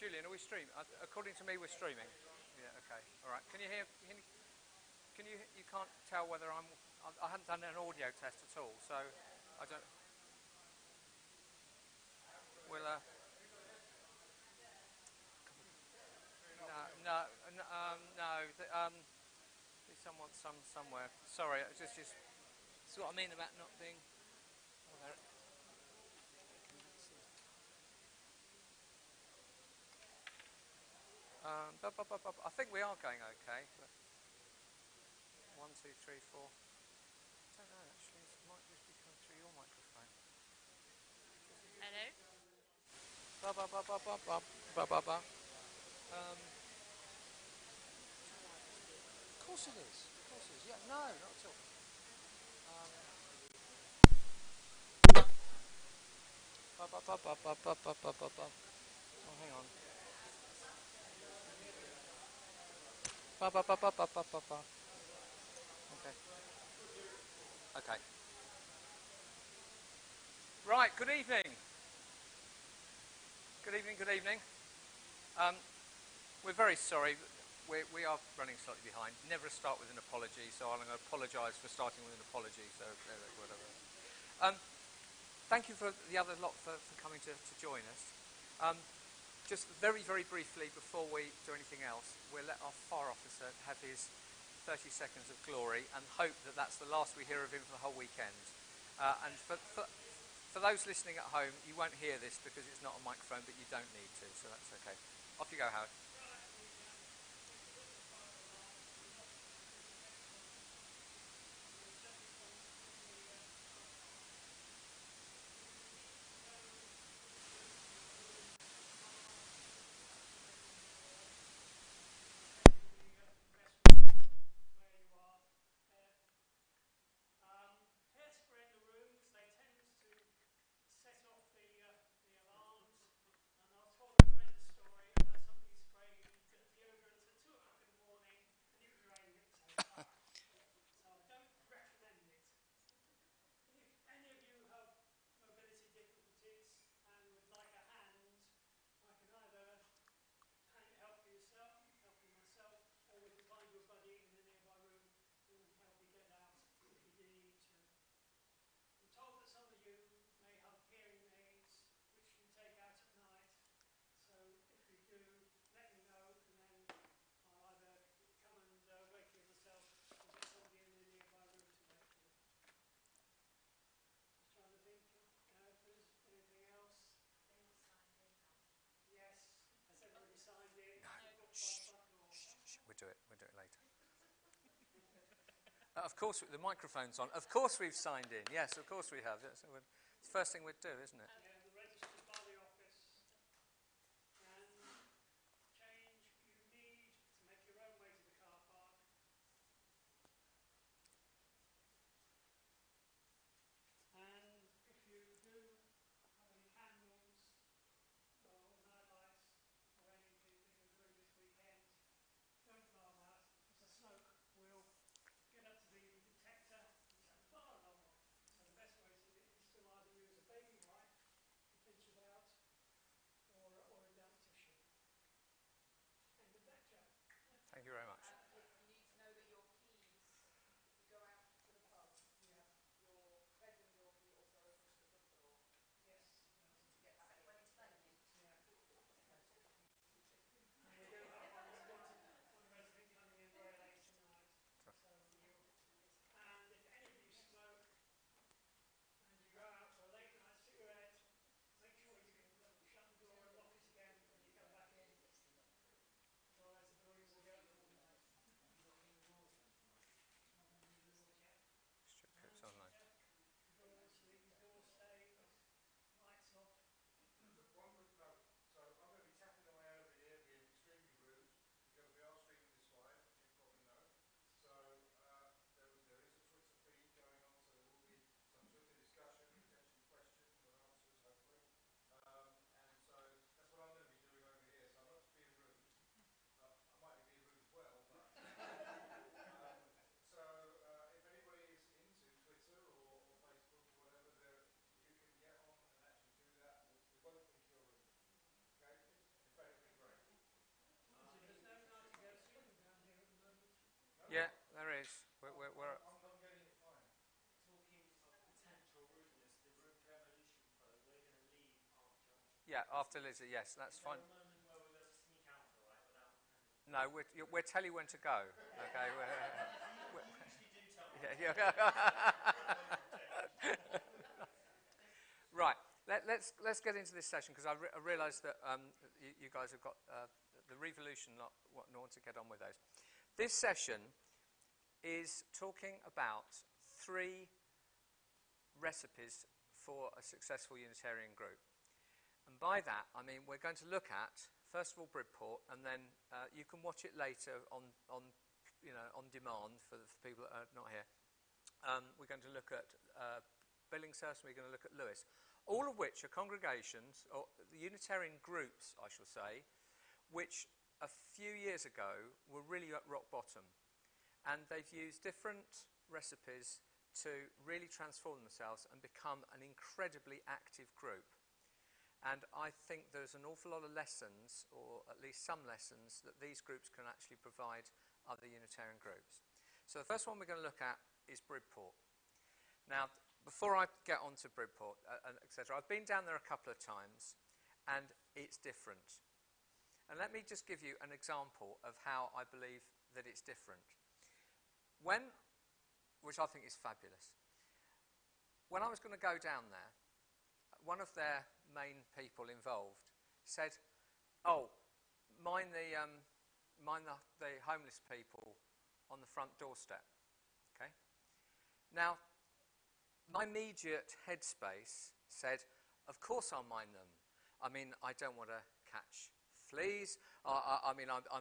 Julian, are we streaming? According to me, we're streaming. Yeah. Okay. All right. Can you hear? Can you? You can't tell whether I haven't done an audio test at all, so I don't. We'll. No. Someone somewhere. Sorry. Just. That's what I mean about not being. Oh, there. I think we are going okay. But 1, 2, 3, 4. I don't know actually. It might just be coming through your microphone. Hello. Of course it is. Of course it is. Yeah. No, not at all. Oh, hang on. Okay. Okay. Right. Good evening. Good evening. Good evening. We're very sorry. We are running slightly behind. Never start with an apology, so I'm going to apologise for starting with an apology. So whatever. Thank you for the other lot for coming to join us. Just very, very briefly, before we do anything else, we'll let our fire officer have his 30 seconds of glory and hope that that's the last we hear of him for the whole weekend. And for those listening at home, you won't hear this because it's not a microphone, but you don't need to, so that's okay. Off you go, Howard. We'll do it later. Of course, the microphone's on. Of course we've signed in. Yes, of course we have. It's the first thing we'd do, isn't it? Yeah, the registered by the office. And change you need to make your own way to the car park. And if you do have any candles or night lights or anything that you're doing this weekend, don't blow them out. Because the smoke will get up to the detector and set the fire alarm off. So the best way to do it is to either use a baby wipe Yeah, after Lizzie, yes, that's fine. Is there a moment where we're going to sneak out for a right without handing? No, we'll tell you when to go. Okay. You usually do tell me. Yeah. Right. Let's get into this session because I realise that you guys have got the revolution not want to get on with those. This session is talking about 3 recipes for a successful Unitarian group. And by that, I mean we're going to look at, first of all, Bridport, and then you can watch it later on demand for the people that are not here. We're going to look at Billingshurst, and we're going to look at Lewis, all of which are congregations, or the Unitarian groups, I shall say, which a few years ago were really at rock bottom. And they've used different recipes to really transform themselves and become an incredibly active group. And I think there's an awful lot of lessons, or at least some lessons, that these groups can actually provide other Unitarian groups. So the first one we're going to look at is Bridport. Now, before I get on to Bridport, etc., I've been down there a couple of times, and it's different. And let me just give you an example of how I believe that it's different. Which I think is fabulous. When I was going to go down there, one of their main people involved said, "Oh, mind the homeless people on the front doorstep." Okay. Now, my immediate headspace said, "Of course I'll mind them. I mean, I don't want to catch fleas. I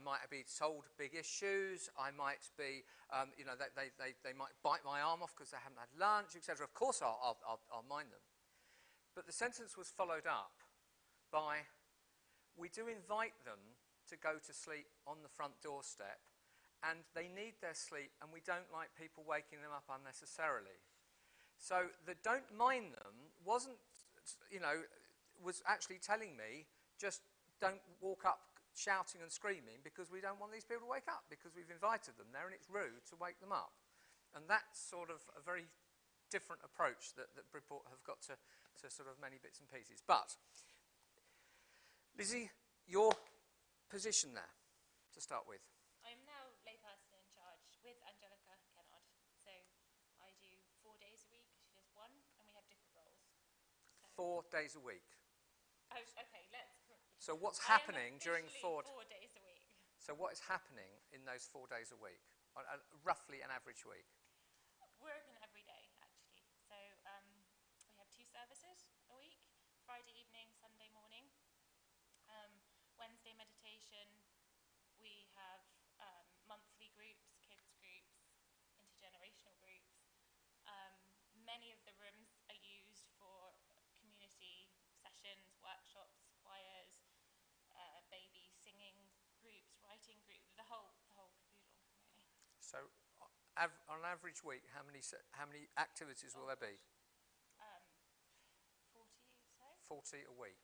might be sold big issues. I might be, they might bite my arm off because they haven't had lunch, etc. Of course I'll mind them." But the sentence was followed up by, "We do invite them to go to sleep on the front doorstep, and they need their sleep, and we don't like people waking them up unnecessarily." So the "don't mind them" wasn't, was actually telling me, just don't walk up shouting and screaming because we don't want these people to wake up because we've invited them there and it's rude to wake them up. And that's sort of a very different approach that Bridport have got to sort of many bits and pieces. But, Lizzie, your position there, to start with. I'm now layperson in charge with Angelica Kennard. So I do 4 days a week, she does 1, and we have different roles. So 4 days a week. Oh, okay, So what's happening during 4 days a week? So what is happening in those 4 days a week? Roughly an average week. We're open every day, actually. So we have 2 services a week, Friday evening, Sunday morning. Wednesday meditation. We have monthly groups, kids groups, intergenerational groups. Many of the rooms are used for community sessions, workshops, choirs, baby singing groups, writing groups, the whole caboodle, really. So, on an average week, how many activities will there be? 40, so? 40 a week.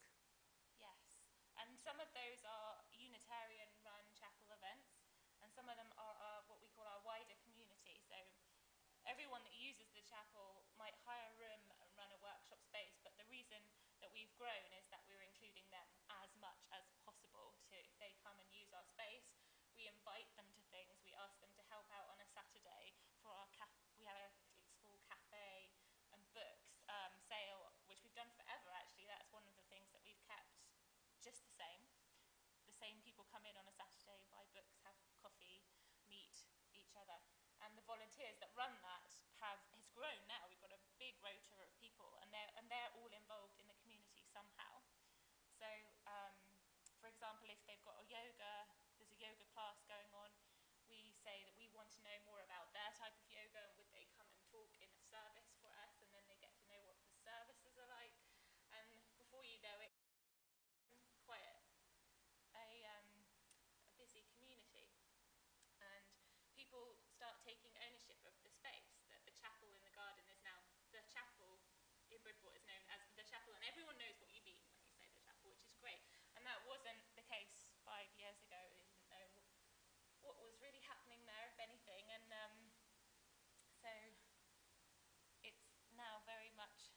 Yes, and some of those are Unitarian-run chapel events, and some of them are what we call our wider community. So everyone that uses the chapel might hire a room and run a workshop space, but the reason that we've grown is that we're including them as much as possible. If they come and use our space, we invite them to things. We ask them to help out on a Saturday for our we have a school cafe and books sale, which we've done forever, actually. That's one of the things that we've kept just the same. The same people come in on a Saturday, buy books, have coffee, meet each other. And the volunteers that run that has grown now. We've got a big rota of people, and they're all involved in the community somehow. So, for example, if they've got there's a yoga class going on, we say that we want to know more about their type of yoga, and would they come and talk in a service for us, and then they get to know what the services are like. And before you know it, quite a busy community. And people start taking ownership of the space. That the chapel in the garden is now, the chapel in Bridport is known as the chapel, and everyone knows what you mean when you say the chapel, which is great. And that wasn't the case 5 years ago. They didn't know what was really happening there, if anything. And so it's now very much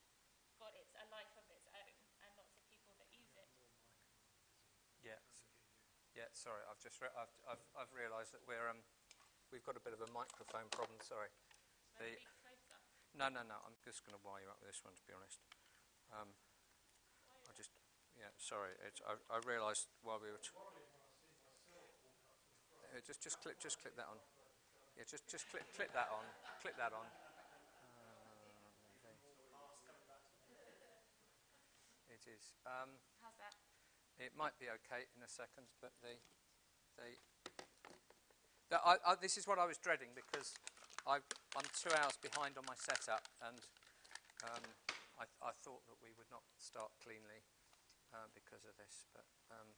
got a life of its own, and lots of people that use it. sorry. I've realised that we've got a bit of a microphone problem. Sorry. No. I'm just going to wire you up with this one, to be honest. Sorry. I realised while we were. Just click that on. Yeah, just click that on. Click that on. It is. How's that? It might be okay in a second, but this is what I was dreading, because I'm 2 hours behind on my setup, and I thought that we would not start cleanly because of this, but and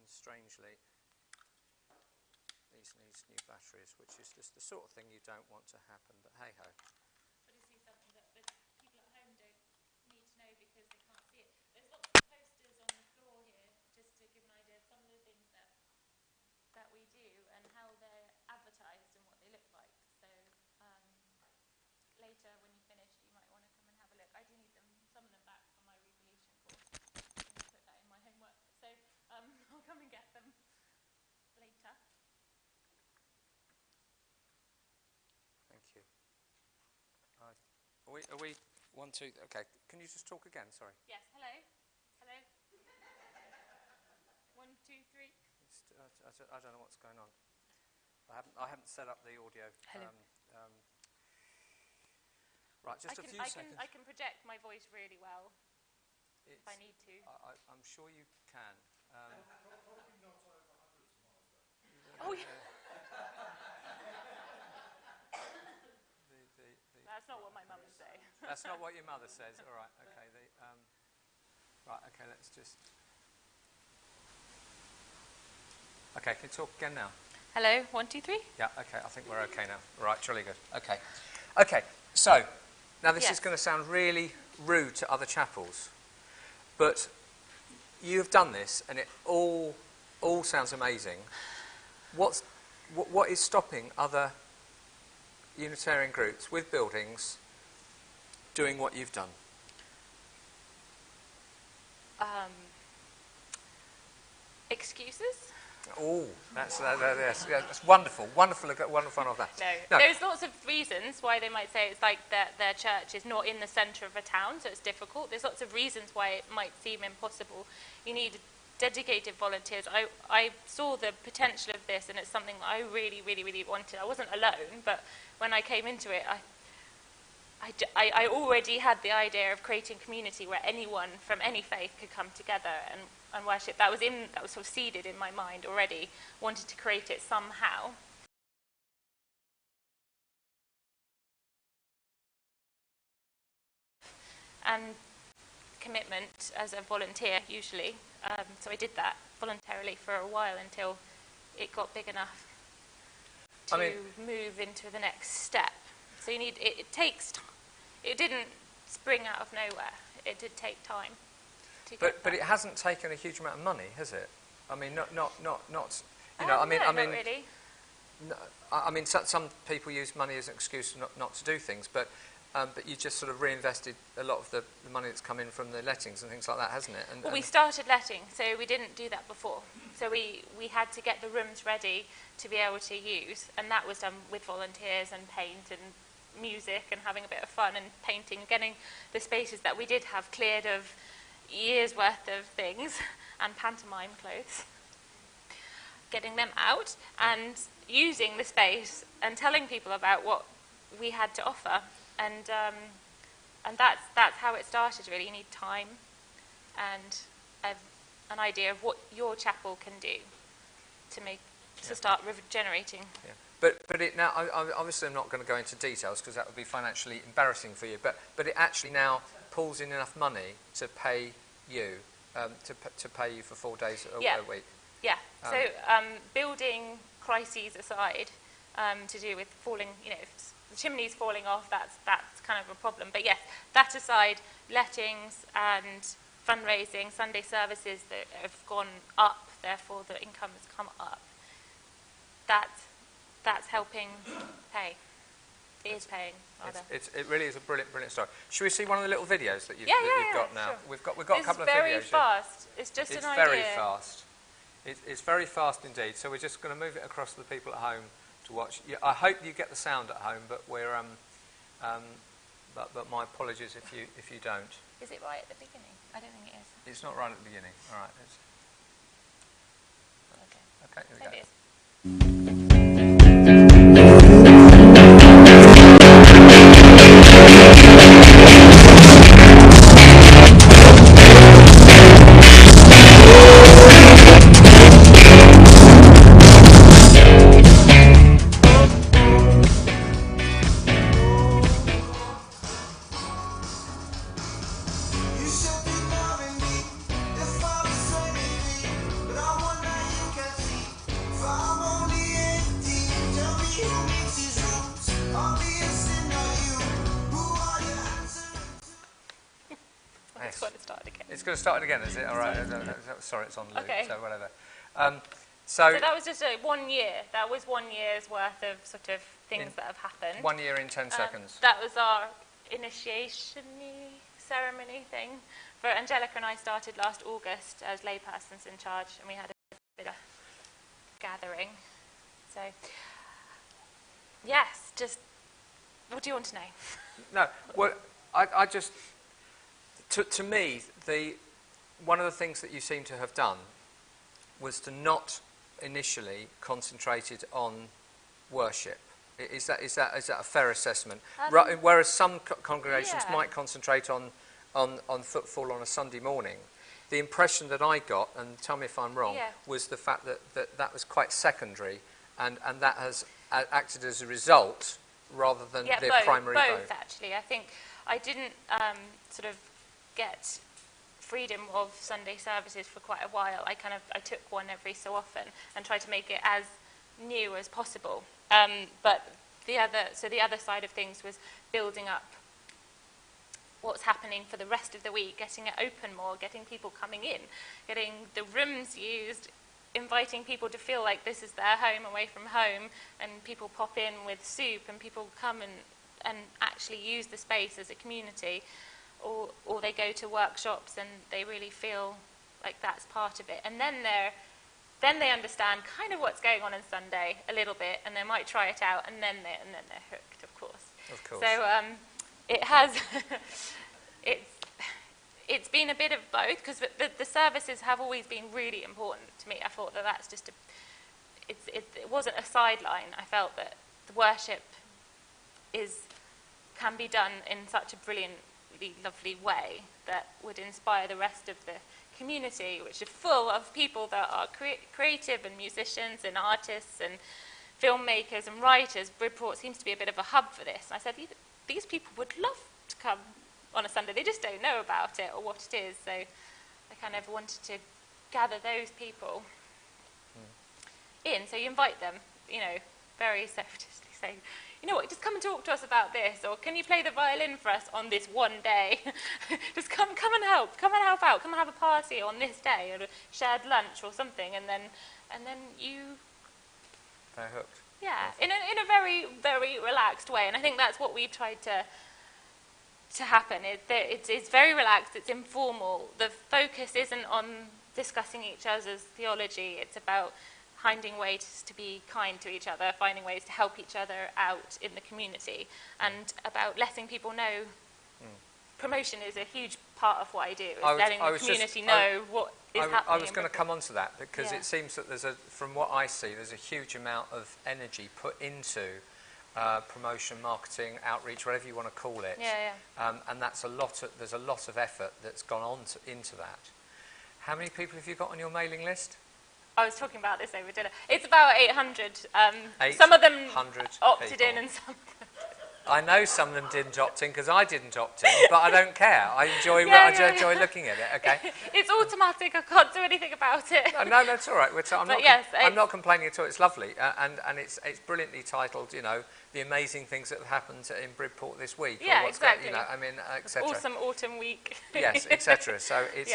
strangely, these needs new batteries, which is just the sort of thing you don't want to happen. But hey ho. But is this something that the people at home don't need to know because they can't see it? There's lots of posters on the floor here, just to give an idea of some of the things that we do and how they're advertised and what they look like. So later, when you finish, you might want to come and have a look. I do need some of them back for my revolution course. I'm going to put that in my homework. So I'll come and get them later. Thank you. Are we 1, 2? Okay. Can you just talk again? Sorry. Yes. Hello. 1, 2, 3. I don't know what's going on. I haven't set up the audio. Hello. Right, just a few seconds. I can project my voice really well if I need to. I'm sure you can. Probably not over hundreds of miles though. Oh, yeah. That's not what my mum would say. That's not what your mother says. All right. Okay. Right. Okay. Let's just. Okay. Can you talk again now? Hello. 1, 2, 3. Yeah. Okay. I think we're okay now. All right. Jolly good. Okay. Okay. So now this is going to sound really rude to other chapels, but you've done this, and it all sounds amazing. What is stopping other Unitarian groups with buildings doing what you've done? Excuses? Oh, that's wonderful. Wonderful of that. No, there's lots of reasons why they might say it's like their church is not in the centre of a town, so it's difficult. There's lots of reasons why it might seem impossible. You need dedicated volunteers. I saw the potential of this, and it's something that I really, really, really wanted. I wasn't alone, but when I came into it, I already had the idea of creating community where anyone from any faith could come together and worship. That was sort of seeded in my mind already. Wanted to create it somehow. And commitment as a volunteer, usually. So I did that voluntarily for a while until it got big enough to move into the next step. So you need it didn't spring out of nowhere. It did take time. But it hasn't taken a huge amount of money, has it? I mean, not. You know, not really. No, I mean, some people use money as an excuse not to do things, but you just sort of reinvested a lot of the money that's come in from the lettings and things like that, hasn't it? Well, we started letting, so we didn't do that before. So we had to get the rooms ready to be able to use, and that was done with volunteers and paint and music and having a bit of fun and painting, getting the spaces that we did have cleared of years worth of things and pantomime clothes, getting them out and using the space and telling people about what we had to offer. And that's how it started, really. You need time and an idea of what your chapel can do to start regenerating. Yeah. But it now, obviously I'm not going to go into details because that would be financially embarrassing for you, but it actually now pulls in enough money to pay you, to pay you for 4 days a week. Yeah, so building crises aside, to do with falling, if the chimney's falling off, that's kind of a problem. But yes, that aside, lettings and fundraising, Sunday services that have gone up, therefore the income has come up. That's helping pay. It is paying, rather. It really is a brilliant story. Should we see one of the little videos that you've got now? Sure. We've got a couple of videos. It's very fast. It's just an idea. It's very fast. It's very fast indeed. So we're just going to move it across to the people at home to watch. I hope you get the sound at home, but we're but my apologies if you don't. Is it right at the beginning? I don't think it is. It's not right at the beginning. All right. Okay. Here we Maybe go. it is. It's going to start again, is it? All right. Sorry, it's on loop, Okay. so whatever. So that was just 1 year. That was 1 year's worth of sort of things that have happened. 1 year in 10 seconds. That was our initiation ceremony thing. For Angelica and I started last August as laypersons in charge, and we had a bit of gathering. So, yes, just what do you want to know? No, well, I just, to me, one of the things that you seem to have done was to not initially concentrated on worship. Is that a fair assessment? Whereas some congregations might concentrate on footfall on a Sunday morning, the impression that I got, and tell me if I'm wrong, was the fact that was quite secondary, and that has acted as a result rather than the primary vote. Both, actually. I think I didn't sort of get freedom of Sunday services for quite a while. I took one every so often and tried to make it as new as possible. But the other side of things was building up what's happening for the rest of the week, getting it open more, getting people coming in, getting the rooms used, inviting people to feel like this is their home away from home, and people pop in with soup and people come and actually use the space as a community, or they go to workshops and they really feel like that's part of it. And then they understand kind of what's going on Sunday a little bit, and they might try it out, and then they're hooked, of course. Of course. So it has it's been a bit of both, because the services have always been really important to me. I thought that's just it wasn't a sideline. I felt that the worship can be done in such a brilliantly lovely way that would inspire the rest of the community, which is full of people that are creative and musicians and artists and filmmakers and writers. Bridport seems to be a bit of a hub for this. And I said, these people would love to come on a Sunday. They just don't know about it or what it is. So I kind of wanted to gather those people in. So you invite them, very surreptitiously say, you know what, just come and talk to us about this, or can you play the violin for us on this one day? Just come and help out, come and have a party on this day, or a shared lunch or something, and then they're hooked. Yeah, in a very, very relaxed way, and I think that's what we've tried to happen. It's very relaxed, it's informal. The focus isn't on discussing each other's theology, it's about finding ways to be kind to each other, finding ways to help each other out in the community, and about letting people know promotion is a huge part of what I do, letting the community know what is happening. I was going to come on to that, because it seems that from what I see, there's a huge amount of energy put into promotion, marketing, outreach, whatever you want to call it. And there's a lot of effort that's gone on into that. How many people have you got on your mailing list? I was talking about this over dinner. It's about 800. Some of them opted people. in and some I know some of them didn't opt in, because I didn't opt in, but I don't care. I enjoy looking at it, okay? It's automatic. I can't do anything about it. No, that's all right. I'm not complaining at all. It's lovely, and it's brilliantly titled, the amazing things that have happened in Bridport this week. Yeah, exactly. etc. Awesome autumn week. Yes, etc. So it's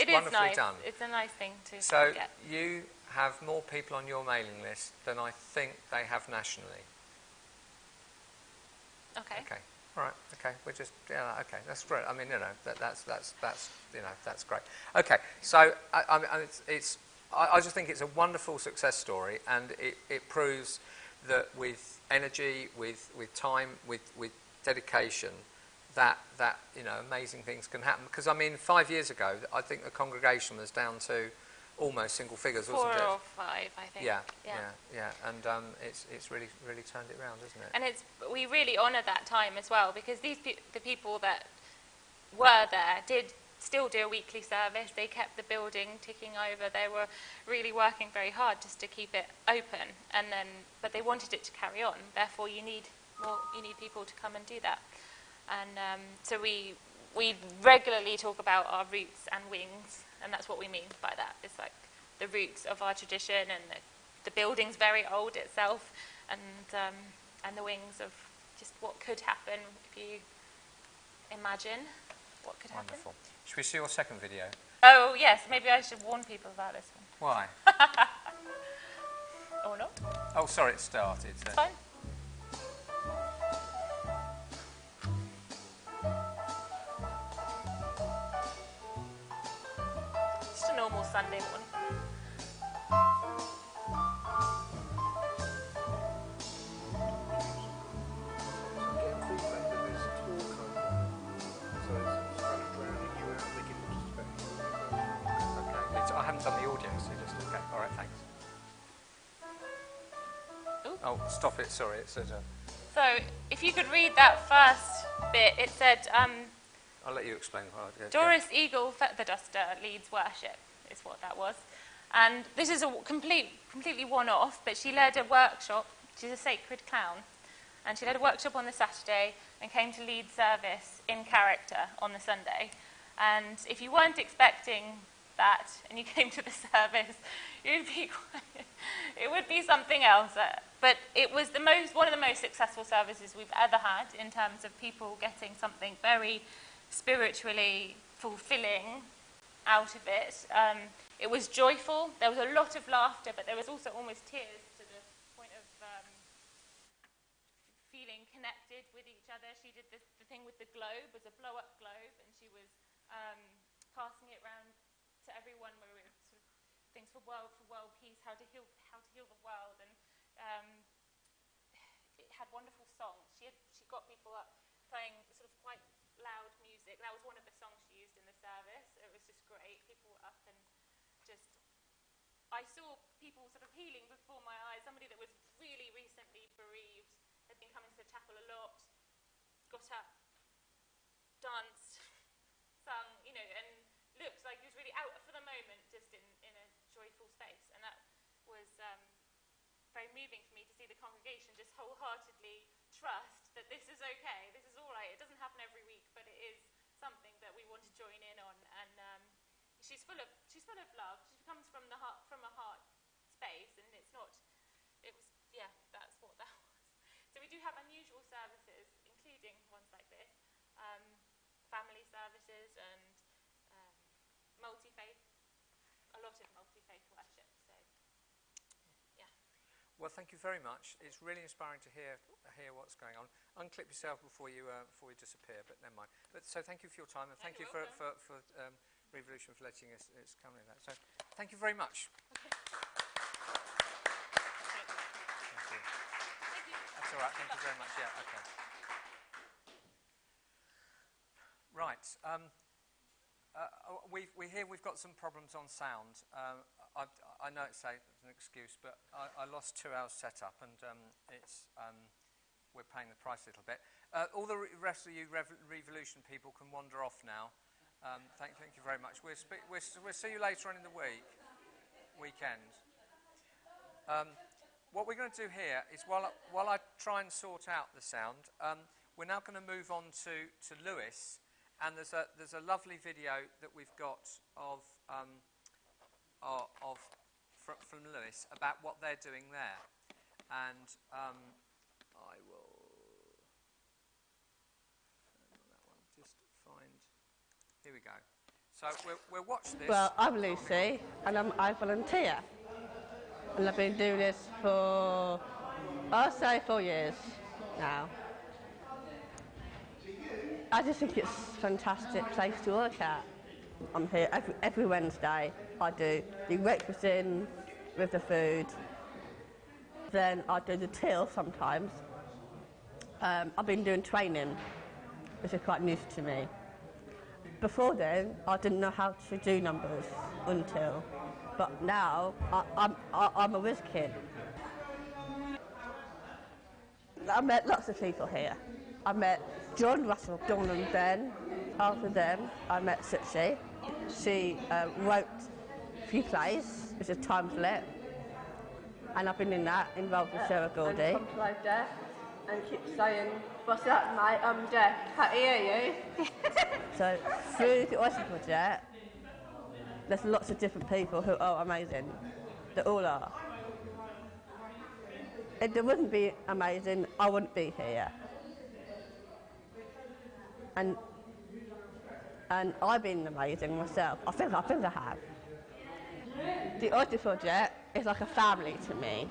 wonderfully nice. done. It's a nice thing to So get. you have more people on your mailing list than I think they have nationally. Okay. Okay. All right. Okay. We're just okay. That's great. I mean, that's great. Okay. So it's I just think it's a wonderful success story, and it proves that with energy, with time, with dedication, that amazing things can happen. Because I mean, 5 years ago, I think the congregation was down to almost single figures, wasn't it? 4 or 5, I think. Yeah. And it's really turned it around, isn't it? And we really honour that time as well, because the people that were there did still do a weekly service. They kept the building ticking over. They were really working very hard just to keep it open, but they wanted it to carry on. Therefore, you need people to come and do that. And so we regularly talk about our roots and wings, and that's what we mean by that. It's like the roots of our tradition, and the building's very old itself, and the wings of just what could happen if you imagine what could happen. Wonderful. Should we see your second video? Oh, yes. Maybe I should warn people about this one. Why? Or not? Oh, sorry, it started. It's fine. Just a normal Sunday morning. I haven't done the audio, so just okay. All right, thanks. Ooh. Oh, stop it. Sorry, it says. So, if you could read that first bit, it said, I'll let you explain. Doris Eagle Featherduster leads worship, is what that was. And this is a completely one-off, but she led a workshop. She's a sacred clown. And she led a workshop on the Saturday and came to lead service in character on the Sunday. And if you weren't expecting that and you came to the service, it would be something else. But it was one of the most successful services we've ever had in terms of people getting something very spiritually fulfilling out of it. It was joyful. There was a lot of laughter, but there was also almost tears to the point of feeling connected with each other. She did the thing with the globe, was a blow-up globe, and she was passing it around to everyone, where we were sort of things for world peace, how to heal the world, and it had wonderful songs. She got people up playing sort of quite loud music. That was one of the songs she used in the service. It was just great. People were up and I saw people sort of healing before my eyes. Somebody that was really recently bereaved, had been coming to the chapel a lot, got up, danced, sung, and looked like he was really out for the moment, just in a joyful space. And that was very moving for me to see the congregation just wholeheartedly trust that this is okay, this is all right. It doesn't happen every week, but it is something that we want to join in on. And she's full of love. She comes from a heart space, and that's what that was. So we do have unusual services, including ones like this, family services, and multi-faith, a lot of multi-faith worship. So, yeah. Well, thank you very much. It's really inspiring to hear what's going on. Unclip yourself before you disappear, but never mind. But so thank you for your time, and thank you for Revolution for letting us come in that. So thank you very much. Okay. Thank you. That's all right. Thank you very much. Yeah. Okay. Right. We've got some problems on sound. I know it's an excuse, but I lost 2 hours setup, and we're paying the price a little bit. All the rest of you Revolution people can wander off now. Thank you very much. We'll see you later on in the weekend. What we're going to do here is, while I try and sort out the sound, we're now going to move on to Lewis, and there's a lovely video that we've got from Lewis about what they're doing there, and I will that one. Just find. Here we go. So we'll watch this. Well, I'm Lucy, and I volunteer. And I've been doing this for, I'll say 4 years now. I just think it's a fantastic place to work at. I'm here every Wednesday. I do the breakfasting with the food. Then I do the till sometimes. I've been doing training, which is quite new to me. Before then, I didn't know how to do numbers until, but now I'm a whiz kid. I met lots of people here. I met John, Russell, Dawn and Ben. After them, I met Suchi. She wrote a few plays, which is Time Flip. And I've been in that, involved with Sarah Gordy. And come to live deaf and keep saying, "What's up, mate? I'm deaf. Can't hear you." So through the Oyster Project, there's lots of different people who are amazing. They all are. If they wouldn't be amazing, I wouldn't be here. And I've been amazing myself. I think I have. The Oyster Project is like a family to me,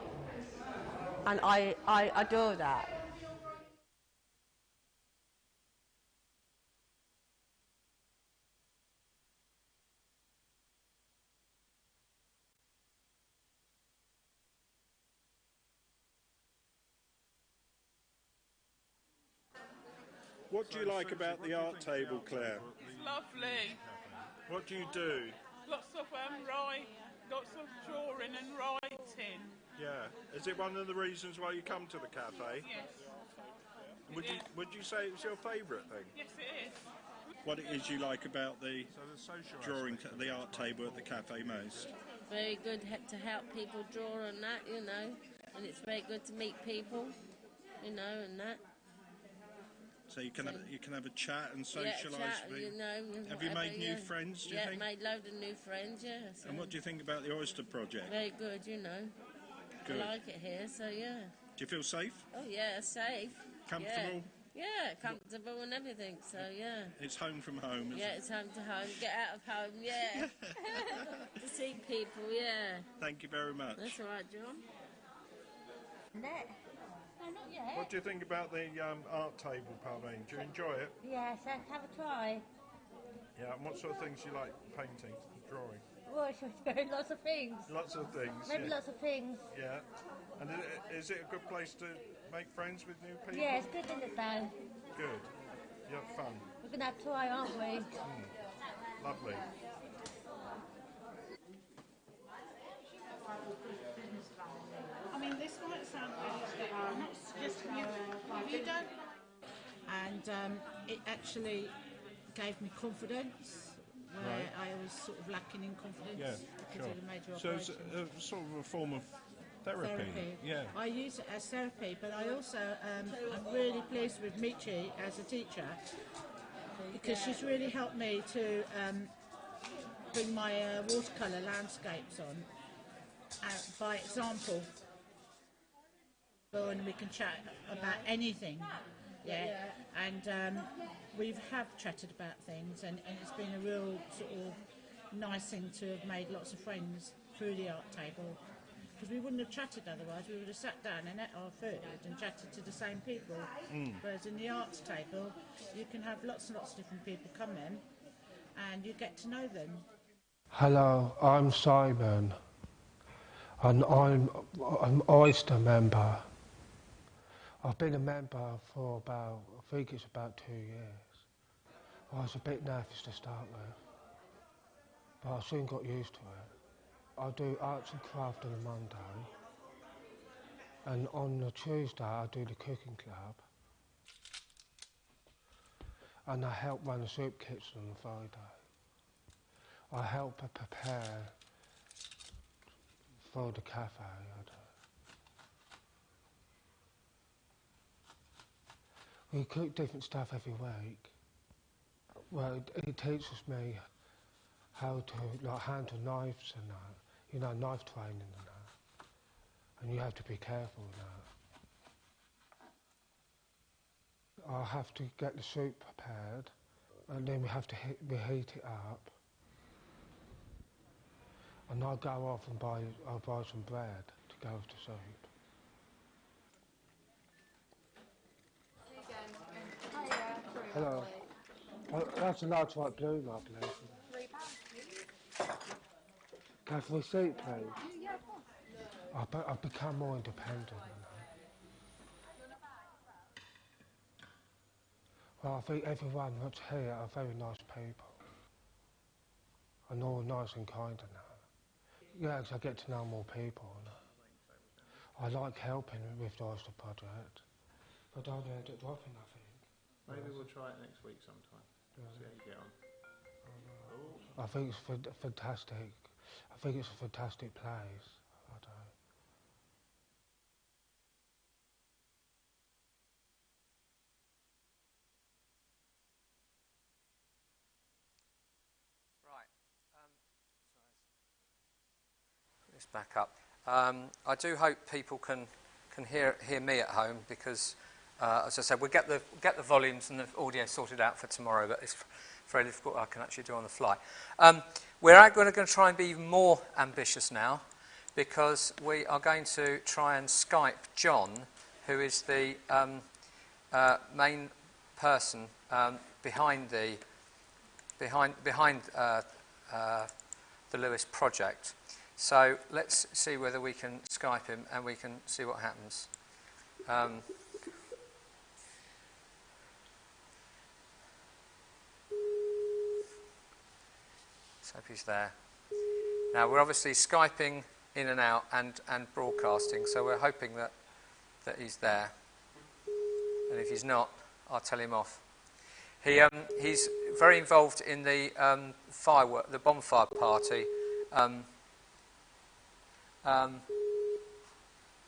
and I adore that. What do you like about the art table, Claire? It's lovely. What do you do? Lots of lots of drawing and writing. Yeah. Is it one of the reasons why you come to the cafe? Yes. Would you say it's your favourite thing? Yes, it is. What it is you like about the drawing, the art table at the cafe most? Very good to help people draw and that, you know, and it's very good to meet people, you know, and that. So you can have a chat and socialise. Yeah, you know. Have you made new friends, do you think? Yeah, made loads of new friends, yeah. So And what do you think about the Oyster Project? very good, you know. Good. I like it here, so yeah. Do you feel safe? Oh yeah, safe. Comfortable? Yeah, comfortable and everything, so yeah. It's home from home, isn't Yeah, it? it's home to home. Get out of home, yeah. To see people, yeah. Thank you very much. That's all right, John. Net. No, not yet. What do you think about the art table, Parveen? Do you enjoy it? Yes, let's have a try. Yeah, and what sort of things do you like painting, drawing? Well, lots of things. Lots of things. Maybe yeah. lots of things. Yeah. And is it a good place to make friends with new people? Yeah, it's good, isn't it, though? Good. You have fun. We're going to have try, aren't we? Lovely. I mean, this might sound really stupid. I'm not suggesting you don't. And it actually gave me confidence, where Right. I was sort of lacking in confidence Yeah, because sure. of the major So it's operation. sort of a form of therapy. Yeah. I use it as therapy, but I also I'm really pleased with Michi as a teacher because she's really helped me to bring my watercolour landscapes on by example. And we can chat about anything, yeah. And we have chatted about things, and it's been a real sort of nice thing to have made lots of friends through the art table. Because we wouldn't have chatted otherwise. We would have sat down and ate our food and chatted to the same people. Whereas in the arts table, you can have lots and lots of different people come in, and you get to know them. Hello, I'm Simon, and I'm an Oyster member. I've been a member for about, I think it's about 2 years. I was a bit nervous to start with, but I soon got used to it. I do arts and craft on a Monday, and on the Tuesday I do the cooking club, and I help run the soup kitchen on the Friday. I help her prepare for the cafe. I do. We cook different stuff every week. Well, it teaches me how to handle knives and that, you know, knife training and that. And you have to be careful with that. I have to get the soup prepared, and then we have to reheat it up. And I'll go off and buy some bread to go with the soup. Hello. That's a large white bloom, I believe. Can I have a receipt, please? I've become more independent. Well, I think everyone that's here are very nice people. And all nice and kind and that. Yeah, 'cause I get to know more people. I like helping with the Oyster Project. I don't end up dropping nothing. Maybe we'll try it next week sometime. Yeah. See how you get on. I think it's fantastic. I think it's a fantastic place. I do. Right. Put this back up. I do hope people can hear me at home because, as I said, we'll get the volumes and the audio sorted out for tomorrow, but it's very difficult. I can actually do on the fly. We're going to try and be even more ambitious now because we are going to try and Skype John, who is the main person behind the Lewis project. So let's see whether we can Skype him and we can see what happens. Let's hope he's there. Now we're obviously Skyping in and out and broadcasting, so we're hoping that he's there. And if he's not, I'll tell him off. He's very involved in the the bonfire party.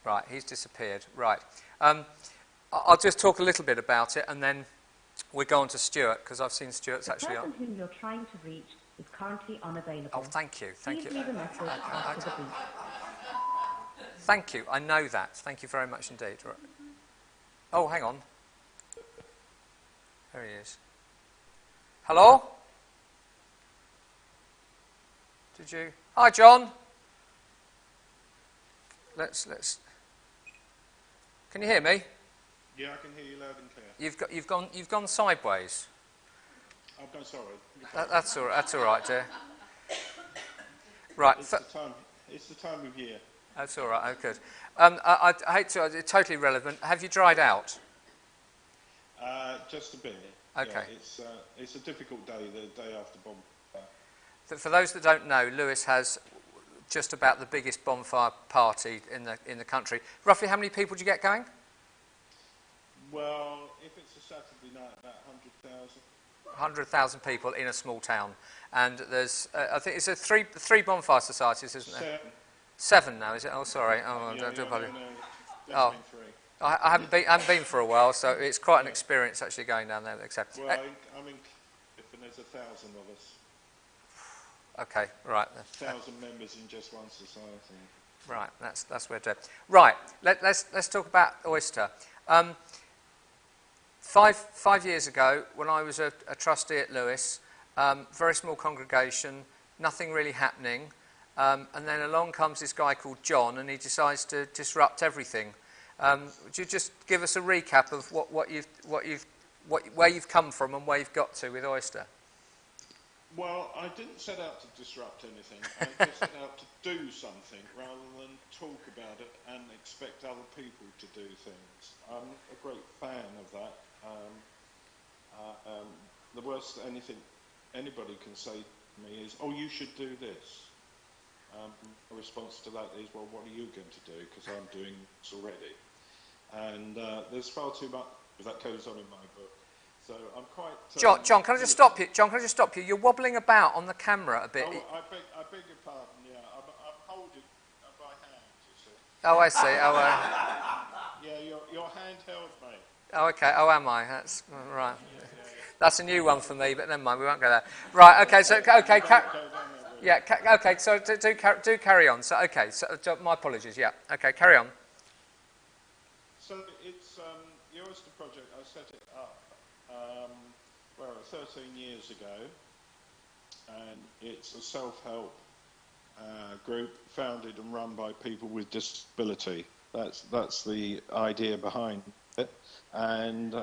Right, he's disappeared. Right. I'll just talk a little bit about it and then we'll go on to Stewart because I've seen Stewart's actually on. The person whom you're trying to reach is currently unavailable. Oh, thank you. Thank you. Please leave a message after the beep. Thank you. I know that. Thank you very much indeed. Right. Oh, hang on. There he is. Hello? Did you? Hi, John. Let's. Can you hear me? Yeah, I can hear you loud and clear. You've gone sideways. I'm sorry. That's all right. That's all right, dear. Right. It's the time of year. That's all right. Oh, good. I hate to. It's totally irrelevant. Have you dried out? Just a bit. Okay. Yeah, it's a difficult day, the day after bonfire. For those that don't know, Lewis has just about the biggest bonfire party in the country. Roughly, how many people do you get going? Well, if it's a Saturday night, about 100,000. 100,000 people in a small town, and there's I think it's three bonfire societies, isn't there? Seven now, is it? Oh, sorry. Oh, yeah, do apologize. No, oh, I haven't been for a while, so it's quite an experience actually going down there. Except, well, I'm in Cliff, and there's 1,000 of us. Okay, right. 1,000 members in just one society. Right, that's where to. Right, let's talk about Oyster. 5 years ago, when I was a trustee at Lewis, very small congregation, nothing really happening, and then along comes this guy called John, and he decides to disrupt everything. Would you just give us a recap of where you've come from and where you've got to with Oyster? Well, I didn't set out to disrupt anything. I just set out to do something rather than talk about it and expect other people to do things. I'm a great fan of that. The worst anybody can say to me is, "Oh, you should do this." A response to that is, "Well, what are you going to do? Because I'm doing this already." And there's far too much that goes on in my book. So I'm quite... John, can I just stop you? John, can I just stop you? You're wobbling about on the camera a bit. Oh, I beg your pardon, yeah. I'm holding by hand, you see. Oh, I see. Oh, yeah, your handheld, mate. Oh, okay. Oh, am I? That's right. That's a new one for me, but never mind. We won't go there. Right. Okay. So, okay. Yeah. Okay. So, do carry on. So, okay. So, my apologies. Yeah. Okay. Carry on. So, it's the Oyster Project. I set it up 13 years ago, and it's a self-help group founded and run by people with disability. That's the idea behind it, and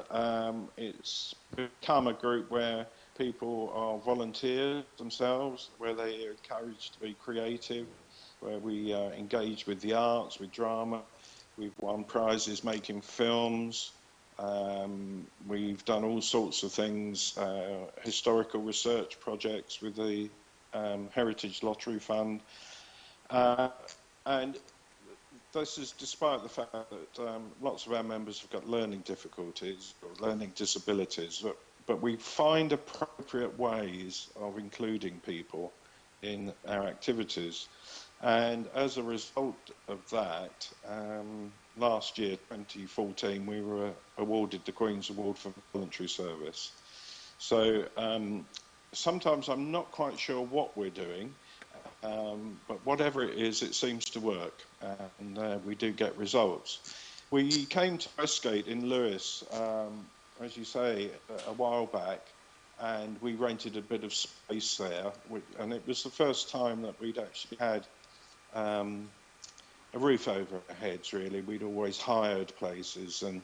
it's become a group where people are volunteers themselves, where they are encouraged to be creative, where we engage with the arts, with drama. We've won prizes making films. We've done all sorts of things, historical research projects with the Heritage Lottery Fund. And this is despite the fact that lots of our members have got learning difficulties or learning disabilities, but we find appropriate ways of including people in our activities. And as a result of that, last year, 2014, we were awarded the Queen's Award for Voluntary Service. So sometimes I'm not quite sure what we're doing, but whatever it is, it seems to work, and we do get results. We came to Westgate in Lewes, as you say, a while back, and we rented a bit of space there, and it was the first time that we'd actually had a roof over our heads, really. We'd always hired places, and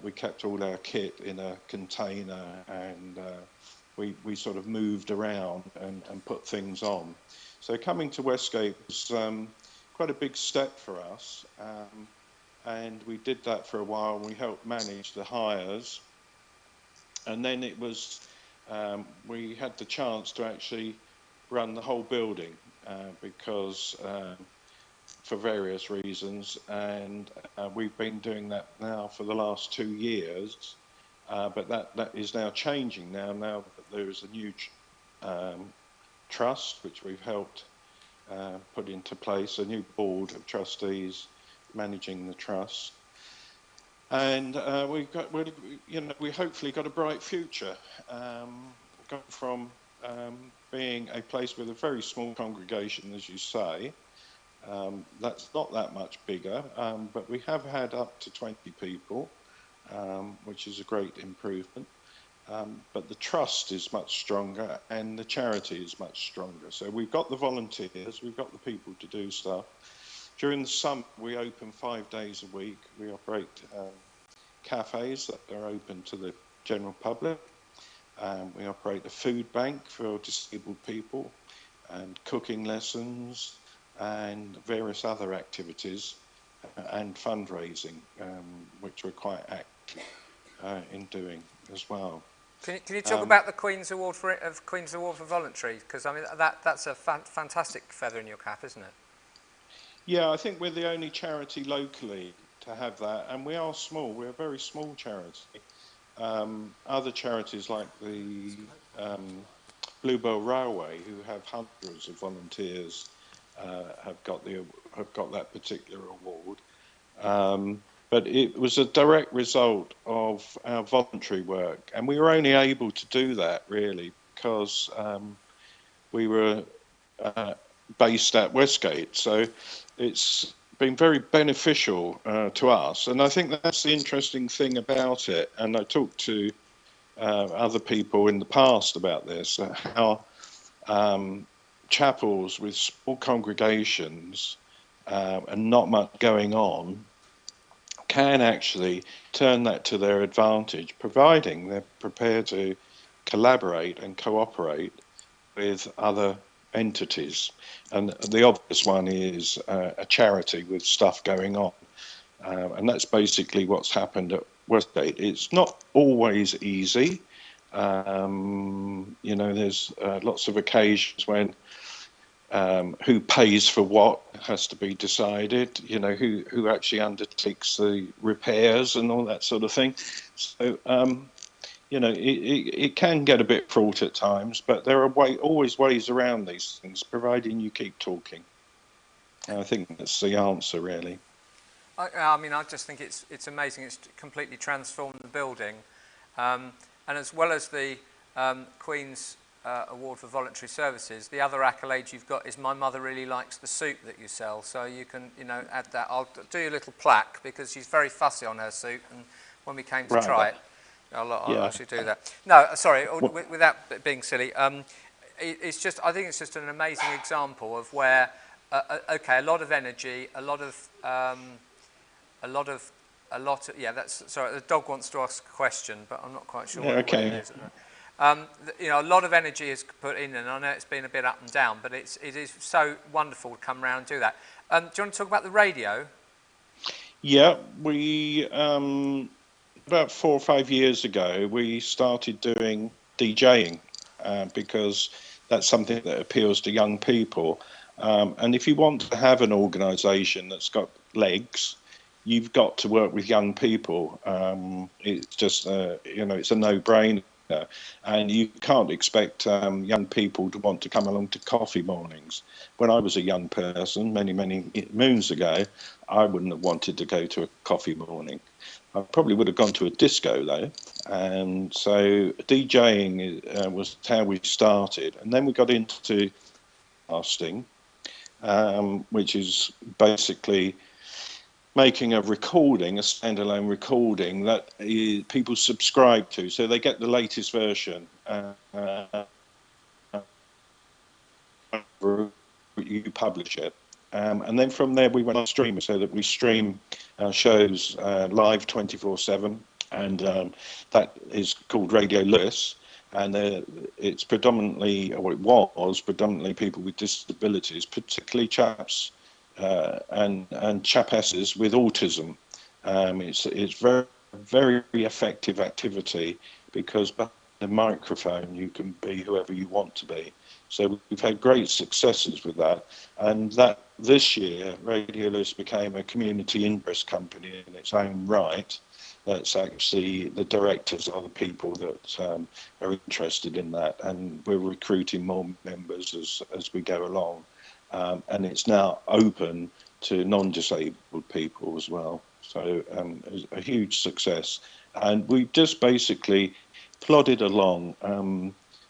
we kept all our kit in a container, and we sort of moved around and put things on. So coming to Westgate was quite a big step for us, and we did that for a while, and we helped manage the hires. And then it was, we had the chance to actually run the whole building because for various reasons, and we've been doing that now for the last 2 years, but that is now changing now that there is a new trust which we've helped put into place, a new board of trustees managing the trust, and we hopefully got a bright future. Gone from being a place with a very small congregation, as you say. That's not that much bigger, but we have had up to 20 people, which is a great improvement. But the trust is much stronger and the charity is much stronger. So we've got the volunteers, we've got the people to do stuff. During the summer, we open 5 days a week. We operate cafes that are open to the general public. We operate a food bank for disabled people, and cooking lessons, and various other activities, and fundraising, which we're quite active in doing as well. Can you talk about the Queen's Award for Voluntary? Because I mean that's a fantastic feather in your cap, isn't it? Yeah, I think we're the only charity locally to have that, and we are small. We're a very small charity. Other charities like the Bluebell Railway, who have hundreds of volunteers, have got that particular award. But it was a direct result of our voluntary work, and we were only able to do that really because we were based at Westgate. So it's been very beneficial to us, and I think that's the interesting thing about it. And I talked to other people in the past about this, how chapels with small congregations and not much going on can actually turn that to their advantage, providing they're prepared to collaborate and cooperate with other entities. And the obvious one is a charity with stuff going on. And that's basically what's happened at Westgate. It's not always easy. There's lots of occasions when who pays for what has to be decided, who actually undertakes the repairs and all that sort of thing. So, it can get a bit fraught at times, but there are always ways around these things, providing you keep talking. And I think that's the answer, really. I mean, I just think it's amazing. It's completely transformed the building. And as well as the Queen's Award for Voluntary Services, the other accolade you've got is my mother really likes the soup that you sell. So you can, add that. I'll do you a little plaque because she's very fussy on her soup. And when we came to try it, I'll actually do that. No, sorry, without being silly. It's just, I think it's just an amazing example of where, a lot of energy, yeah, that's, sorry, the dog wants to ask a question, but I'm not quite sure what it is. You know, a lot of energy is put in, and I know it's been a bit up and down, but it is so wonderful to come around and do that. Do you want to talk about the radio? Yeah, we about 4 or 5 years ago we started doing DJing because that's something that appeals to young people. And if you want to have an organisation that's got legs, you've got to work with young people. It's just you know, it's a no-brainer. And you can't expect young people to want to come along to coffee mornings. When I was a young person, many moons ago, I wouldn't have wanted to go to a coffee morning. I probably would have gone to a disco though. And so DJing was how we started. And then we got into casting, which is basically making a recording, a standalone recording that people subscribe to, so they get the latest version. You publish it, and then from there we went on streaming, so that we stream shows live 24/7, and that is called Radio Lewis. And it's predominantly, or it was predominantly, people with disabilities, particularly chaps and chapesses with autism. It's very effective activity, because behind the microphone you can be whoever you want to be. So we've had great successes with that, and that this year Radio Lewis became a community interest company in its own right. That's actually, the directors are the people that are interested in that, and we're recruiting more members as we go along. And it's now open to non-disabled people as well. So it's a huge success. And we've just basically plodded along.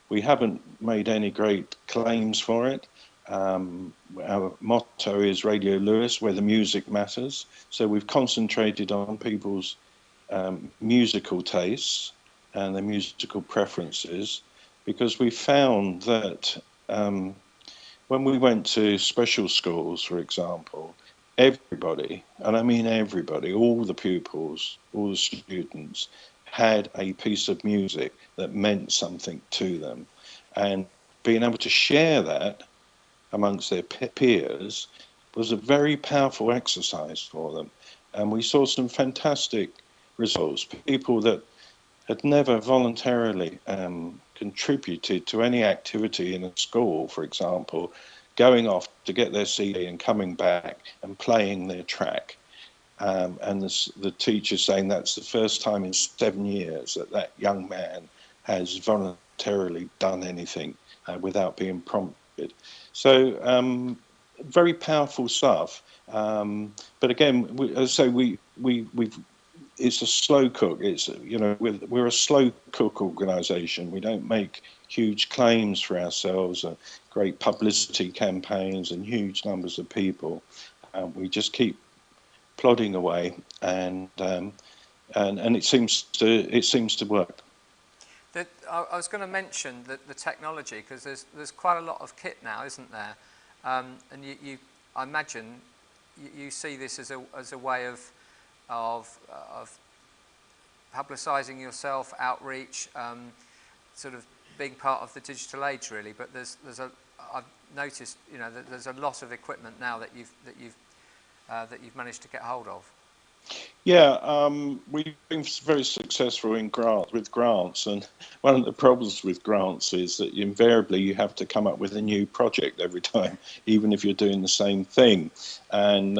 We haven't made any great claims for it. Our motto is Radio Lewis, where the music matters. So we've concentrated on people's musical tastes and their musical preferences, because we found that when we went to special schools, for example, everybody, and I mean everybody, all the pupils, all the students, had a piece of music that meant something to them. And being able to share that amongst their peers was a very powerful exercise for them. And we saw some fantastic results. People that had never voluntarily contributed to any activity in a school, for example, going off to get their CD and coming back and playing their track. And the teacher saying that's the first time in 7 years that young man has voluntarily done anything without being prompted. So very powerful stuff. But again, it's a slow cook. It's, you know, we're a slow cook organisation. We don't make huge claims for ourselves, great publicity campaigns and huge numbers of people. We just keep plodding away, and it seems to work. I was going to mention the technology, because there's quite a lot of kit now, isn't there? And I imagine you see this as a way of publicising yourself, outreach, sort of being part of the digital age, really. But I've noticed, you know, that there's a lot of equipment now that you've managed to get hold of. Yeah, we've been very successful with grants, and one of the problems with grants is that invariably you have to come up with a new project every time, even if you're doing the same thing. And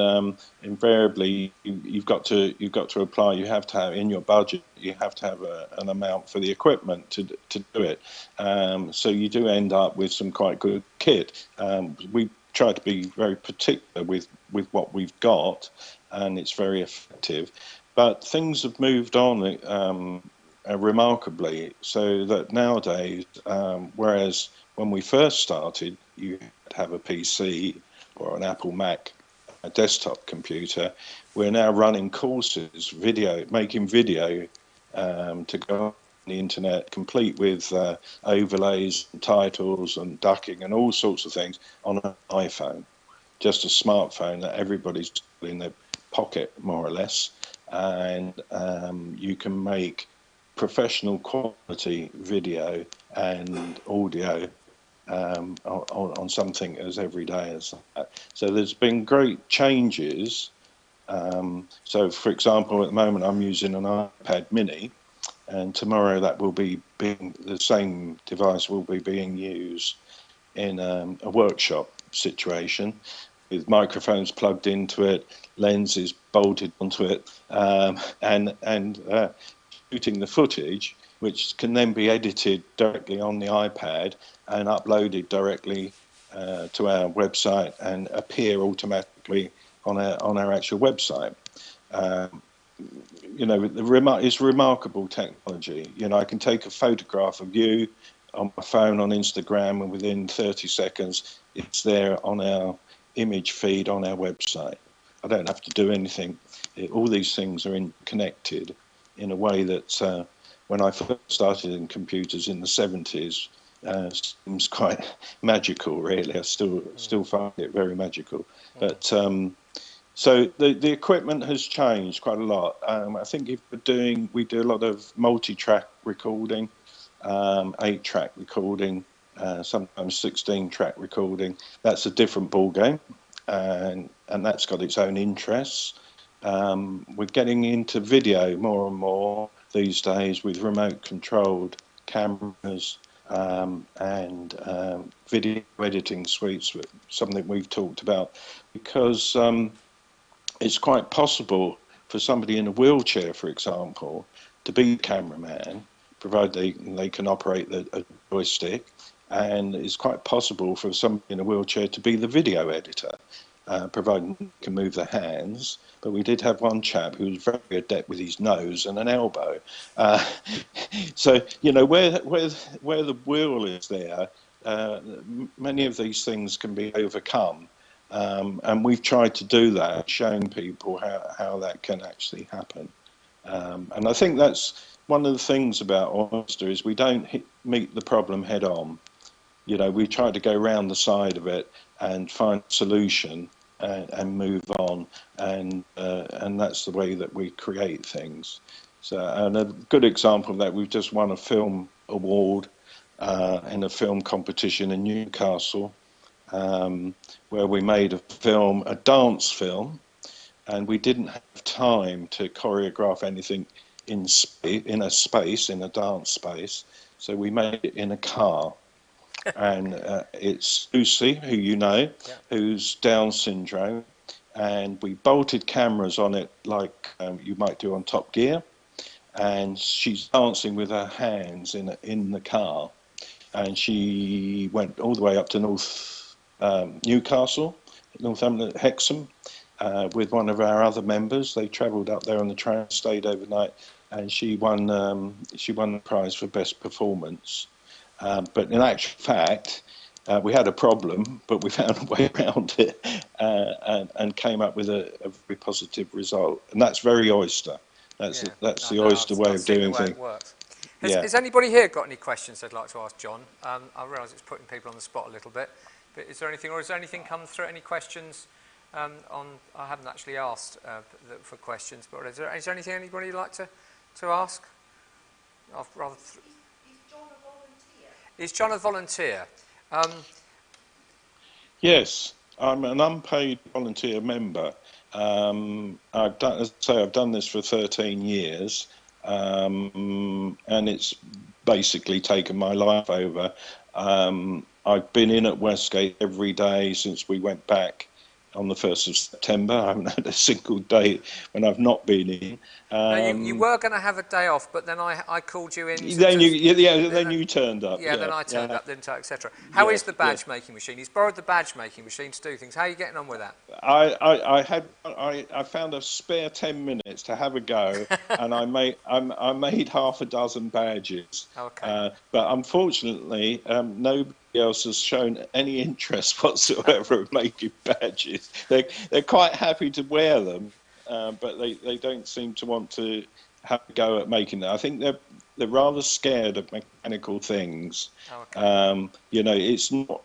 invariably you've got to apply. You have to have in your budget. You have to have an amount for the equipment to do it. So you do end up with some quite good kit. We try to be very particular with what we've got, and it's very effective. But things have moved on remarkably, so that nowadays, whereas when we first started, you had to have a PC or an Apple Mac, a desktop computer, we're now running courses, making video to go on the internet, complete with overlays and titles and ducking and all sorts of things on an iPhone, just a smartphone that everybody's in their pocket, more or less. And you can make professional quality video and audio on something as everyday as that. So there's been great changes. So, for example, at the moment I'm using an iPad mini, and tomorrow that will be the same device will be being used in a workshop situation with microphones plugged into it, lenses bolted onto it, and shooting the footage, which can then be edited directly on the iPad and uploaded directly to our website and appear automatically on our actual website. You know, it's remarkable technology. You know, I can take a photograph of you on my phone on Instagram, and within 30 seconds, it's there on our image feed on our website. I don't have to do anything. All these things are connected in a way that when I first started in computers in the 70s, seems quite magical, really. I still find it very magical. But so the equipment has changed quite a lot. I think we do a lot of multi-track recording, 8-track recording, sometimes 16-track recording. That's a different ball game, and that's got its own interests. We're getting into video more and more these days with remote-controlled cameras and video editing suites, something we've talked about, because it's quite possible for somebody in a wheelchair, for example, to be a cameraman, provided they can operate a joystick, and it's quite possible for somebody in a wheelchair to be the video editor, provided they can move their hands. But we did have one chap who was very adept with his nose and an elbow. So, you know, where the will is there, many of these things can be overcome. And we've tried to do that, showing people how that can actually happen. And I think that's one of the things about Oyster is we don't meet the problem head on. You know, we try to go around the side of it and find a solution and move on. And that's the way that we create things. So, and a good example of that, we've just won a film award in a film competition in Newcastle. Where we made a dance film, and we didn't have time to choreograph anything in a dance space, so we made it in a car. And it's Lucy, who you know, who's Down syndrome, and we bolted cameras on it like you might do on Top Gear, and she's dancing with her hands in the car, and she went all the way up to Newcastle, Northampton, Hexham, with one of our other members. They travelled up there on the train, stayed overnight, and she won the prize for best performance. But in actual fact, we had a problem, but we found a way around it and came up with a very positive result. And that's very Oyster. That's the Oyster way of doing things. Has anybody here got any questions they'd like to ask John? I realise it's putting people on the spot a little bit, but is there anything, or has anything come through? Any questions I haven't actually asked for questions, but is there anything anybody would like to ask? Is John a volunteer? Yes, I'm an unpaid volunteer member. I've done this for 13 years. And it's basically taken my life over. I've been in at Westgate every day since we went back on the 1st of September. I haven't had a single day when I've not been in. No, you were going to have a day off, but then I called you in. Then you turned up. Yeah, then I turned up, etc. How is the badge making machine? He's borrowed the badge making machine to do things. How are you getting on with that? I found a spare 10 minutes to have a go, and I made half a dozen badges. Okay. But unfortunately, nobody else has shown any interest whatsoever in making badges. They're quite happy to wear them, but they don't seem to want to have a go at making them. I think they're rather scared of mechanical things. Okay. You know, it's not.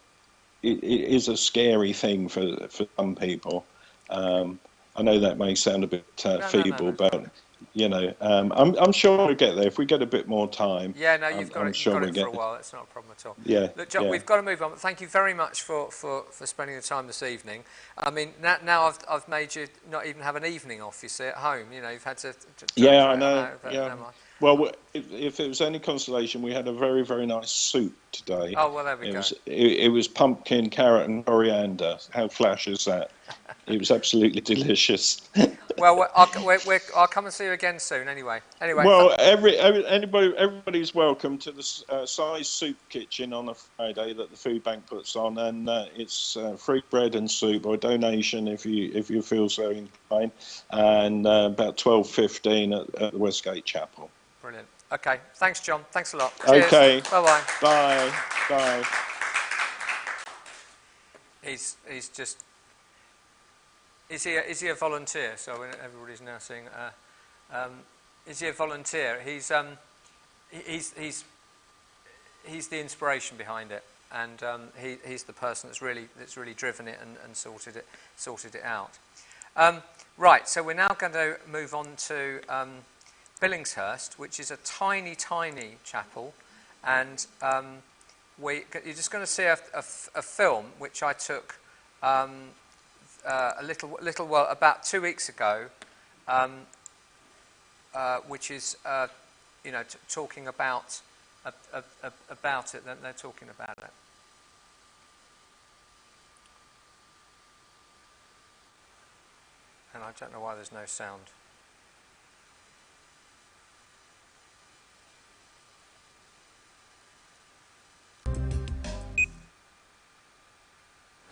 It is a scary thing for some people. I know that may sound a bit feeble, but you know, I'm sure we'll get there if we get a bit more time. Yeah, no, you've got I'm it. You've sure got we'll it for get a while. That's not a problem at all. Yeah. Look, John, yeah. we've got to move on. Thank you very much for spending the time this evening. I mean, now I've made you not even have an evening off. You see, at home. You know, you've had to Yeah, I know. but Yeah. never mind. Well, if it was any consolation, we had a very, very nice soup today. Oh, well, there we go. It was pumpkin, carrot, and coriander. How flash is that? It was absolutely delicious. Well, I'll come and see you again soon. Anyway. Well, everybody's welcome to the Size Soup Kitchen on a Friday that the food bank puts on, and it's free bread and soup or donation if you feel so inclined, and about 12:15 at the Westgate Chapel. Brilliant. Okay. Thanks, John. Thanks a lot. Cheers. Okay. Bye-bye. Bye. Bye. He's just. Is he a volunteer? So everybody's now seeing. Is he a volunteer? He's the inspiration behind it, and he's the person that's really driven it and sorted it out. Right. So we're now going to move on to Billingshurst, which is a tiny chapel, and you're just going to see a film which I took. About 2 weeks ago, which is talking about it. They're talking about it. And I don't know why there's no sound.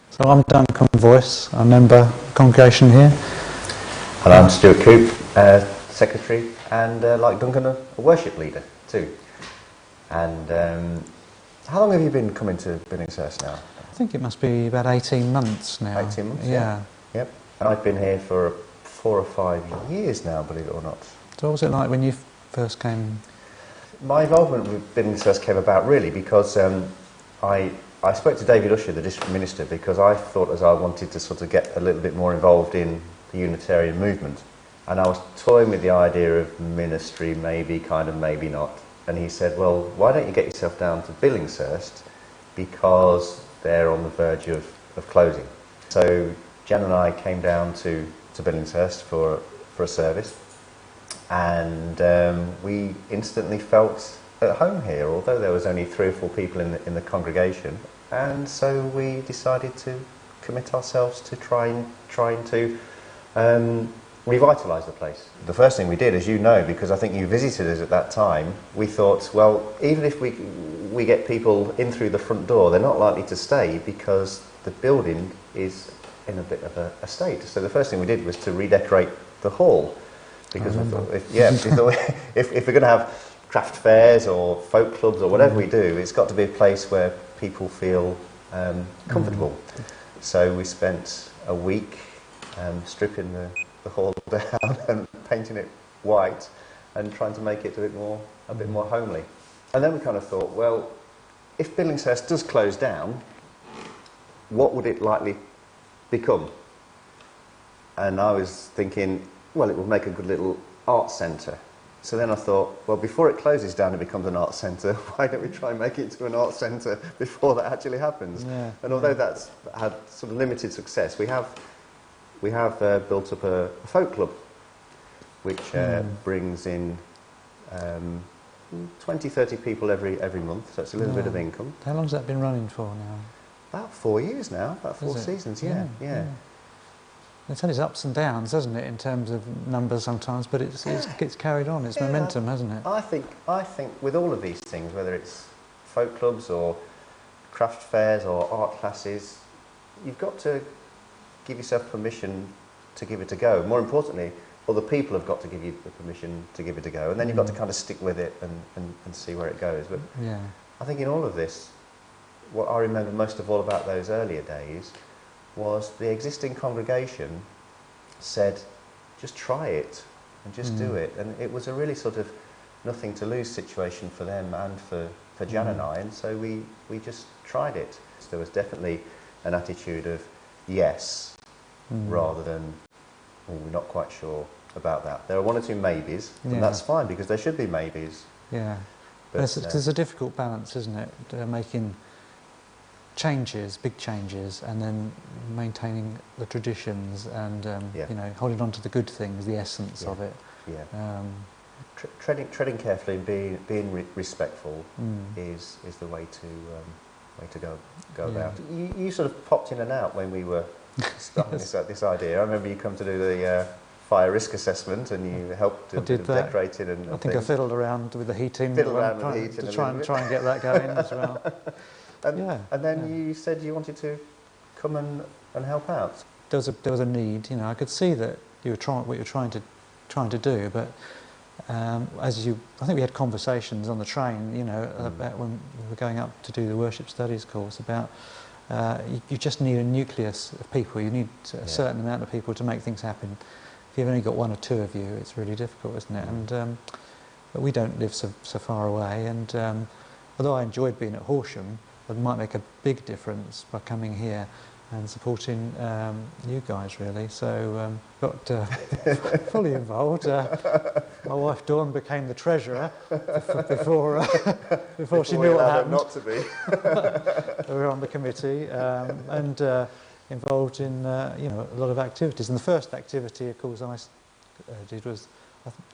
So I'm Duncan Voice, I member congregation here. And I'm Stewart Coop, secretary, and like Duncan, a worship leader too. And how long have you been coming to Billingshurst now? I think it must be about 18 months now. 18 months, yeah. Yep. And I've been here for 4 or 5 years now, believe it or not. So what was it like when you first came? My involvement with Billingshurst came about really because I spoke to David Usher, the district minister, because I thought as I wanted to sort of get a little bit more involved in the Unitarian movement. And I was toying with the idea of ministry, maybe, kind of, maybe not. And he said, well, why don't you get yourself down to Billingshurst, because they're on the verge of closing. So Jan and I came down to Billingshurst for a service, and we instantly felt at home here, although there was only 3 or 4 people in the congregation. And so we decided to commit ourselves to trying to revitalise the place. The first thing we did, as you know, because I think you visited us at that time, we thought, well, even if we get people in through the front door, they're not likely to stay because the building is in a bit of a state. So the first thing we did was to redecorate the hall, because we thought, if we're going to have craft fairs or folk clubs or whatever we do, it's got to be a place where people feel comfortable. So we spent a week stripping the hall down and painting it white and trying to make it a bit more homely. And then we kind of thought, well, if Billingshurst does close down, what would it likely become? And I was thinking, well, it would make a good little art centre. So then I thought, well, before it closes down and becomes an art centre, why don't we try and make it into an art centre before that actually happens? Yeah, and although that's had sort of limited success, we have built up a folk club, which brings in 20, 30 people every month, so it's a little bit of income. How long's that been running for now? About 4 years now, about 4 seasons, yeah. It's had its ups and downs, hasn't it, in terms of numbers sometimes, but it's carried on, it's momentum, hasn't it? I think with all of these things, whether it's folk clubs or craft fairs or art classes, you've got to give yourself permission to give it a go. More importantly, other people have got to give you the permission to give it a go, and then you've got to kind of stick with it and see where it goes. But I think in all of this, what I remember most of all about those earlier days was the existing congregation said, just try it and just do it. And it was a really sort of nothing to lose situation for them and for Jan and I, and so we just tried it. So there was definitely an attitude of yes, rather than, oh, we're not quite sure. about that. There are one or two maybes, and that's fine because there should be maybes. Yeah. But There's a difficult balance, isn't it? Making changes, big changes, and then maintaining the traditions and you know, holding on to the good things, the essence of it. Yeah. Treading carefully and being respectful is the way to go about. You sort of popped in and out when we were starting this idea. I remember you come to do the fire risk assessment, and you helped do decorating and I think things. I fiddled around with the heating. Fiddled around with the heating to try and get that going as well. And then you said you wanted to come and help out. There was a need. You know, I could see that you were what you're trying to do, but I think we had conversations on the train. You know, about when we were going up to do the worship studies course about. You just need a nucleus of people. You need a certain amount of people to make things happen. If you've only got one or two of you, it's really difficult, isn't it? And but we don't live so far away. And although I enjoyed being at Horsham, it might make a big difference by coming here and supporting you guys, really. So got fully involved. My wife Dawn became the treasurer before she knew what happened. Not to be. We were on the committee and involved in you know, a lot of activities. And the first activity, of course, I did was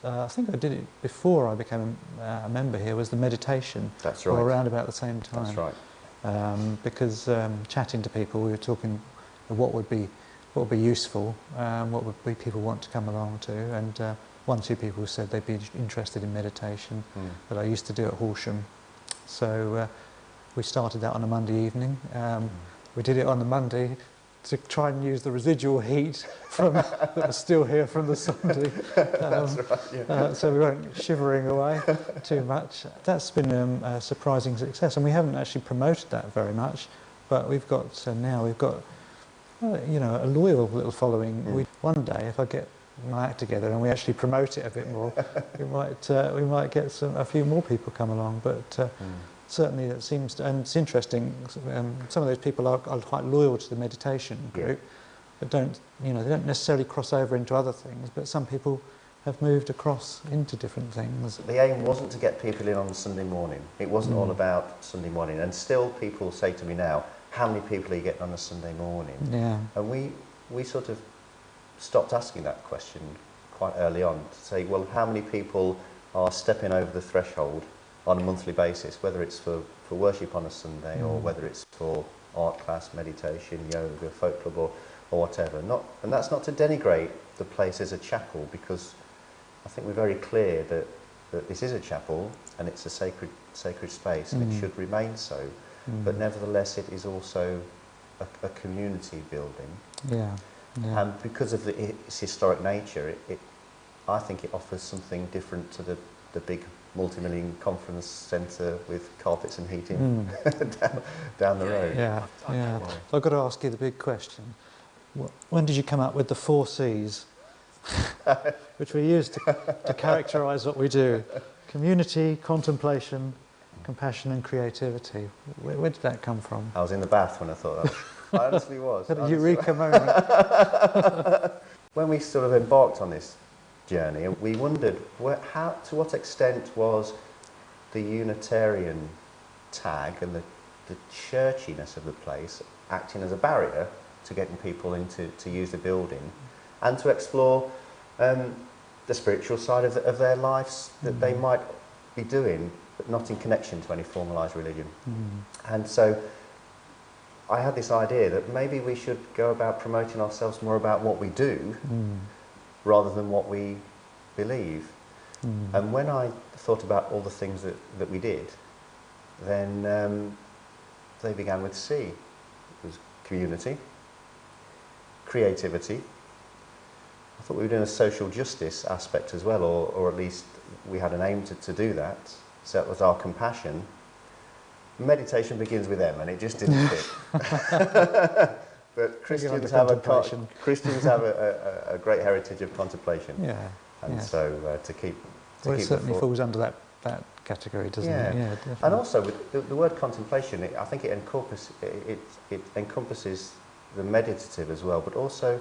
I think I did it before I became a member here. Was the meditation? That's right. Or around about the same time. That's right. Because chatting to people, we were talking what would be useful, what would people want to come along to, and one or two people said they'd be interested in meditation that I used to do at Horsham. So we started that on a Monday evening. We did it on the Monday to try and use the residual heat that was still here from the Sunday. That's right, yeah. So we weren't shivering away too much. That's been a surprising success, and we haven't actually promoted that very much, but we've got now we've got you know, a loyal little following. One day, if I get my act together and we actually promote it a bit more, we might get a few more people come along. But certainly it seems to, and it's interesting. Some of those people are quite loyal to the meditation group, but they don't necessarily cross over into other things. But some people have moved across into different things. The aim wasn't to get people in on Sunday morning. It wasn't all about Sunday morning. And still, people say to me now, "How many people are you getting on a Sunday morning?" Yeah. And we sort of stopped asking that question quite early on to say, well, how many people are stepping over the threshold on a monthly basis, whether it's for worship on a Sunday or whether it's for art class, meditation, yoga, folk club or whatever. And that's not to denigrate the place as a chapel, because I think we're very clear that this is a chapel and it's a sacred space and it should remain so. But nevertheless, it is also a community building. Yeah. And because of its historic nature, I think it offers something different to the big multi-million conference centre with carpets and heating down the road. Yeah. So I've got to ask you the big question. When did you come up with the 4 C's, which we use to characterise what we do? Community, contemplation, compassion and creativity. Where did that come from? I was in the bath when I thought that. I honestly was. Had a eureka moment. When we sort of embarked on this journey, we wondered to what extent was the Unitarian tag and the churchiness of the place acting as a barrier to getting people to use the building and to explore the spiritual side of their lives that they might be doing, but not in connection to any formalised religion. And so I had this idea that maybe we should go about promoting ourselves more about what we do rather than what we believe. And when I thought about all the things that we did, then they began with C. It was community, creativity. I thought we were doing a social justice aspect as well, or at least we had an aim to do that. So that was our compassion. Meditation begins with M, and it just didn't fit. But Christians have a great heritage of contemplation. Yeah. And so to keep it certainly falls under that category, doesn't it? Yeah, definitely. And also with the word contemplation, I think it encompasses the meditative as well, but also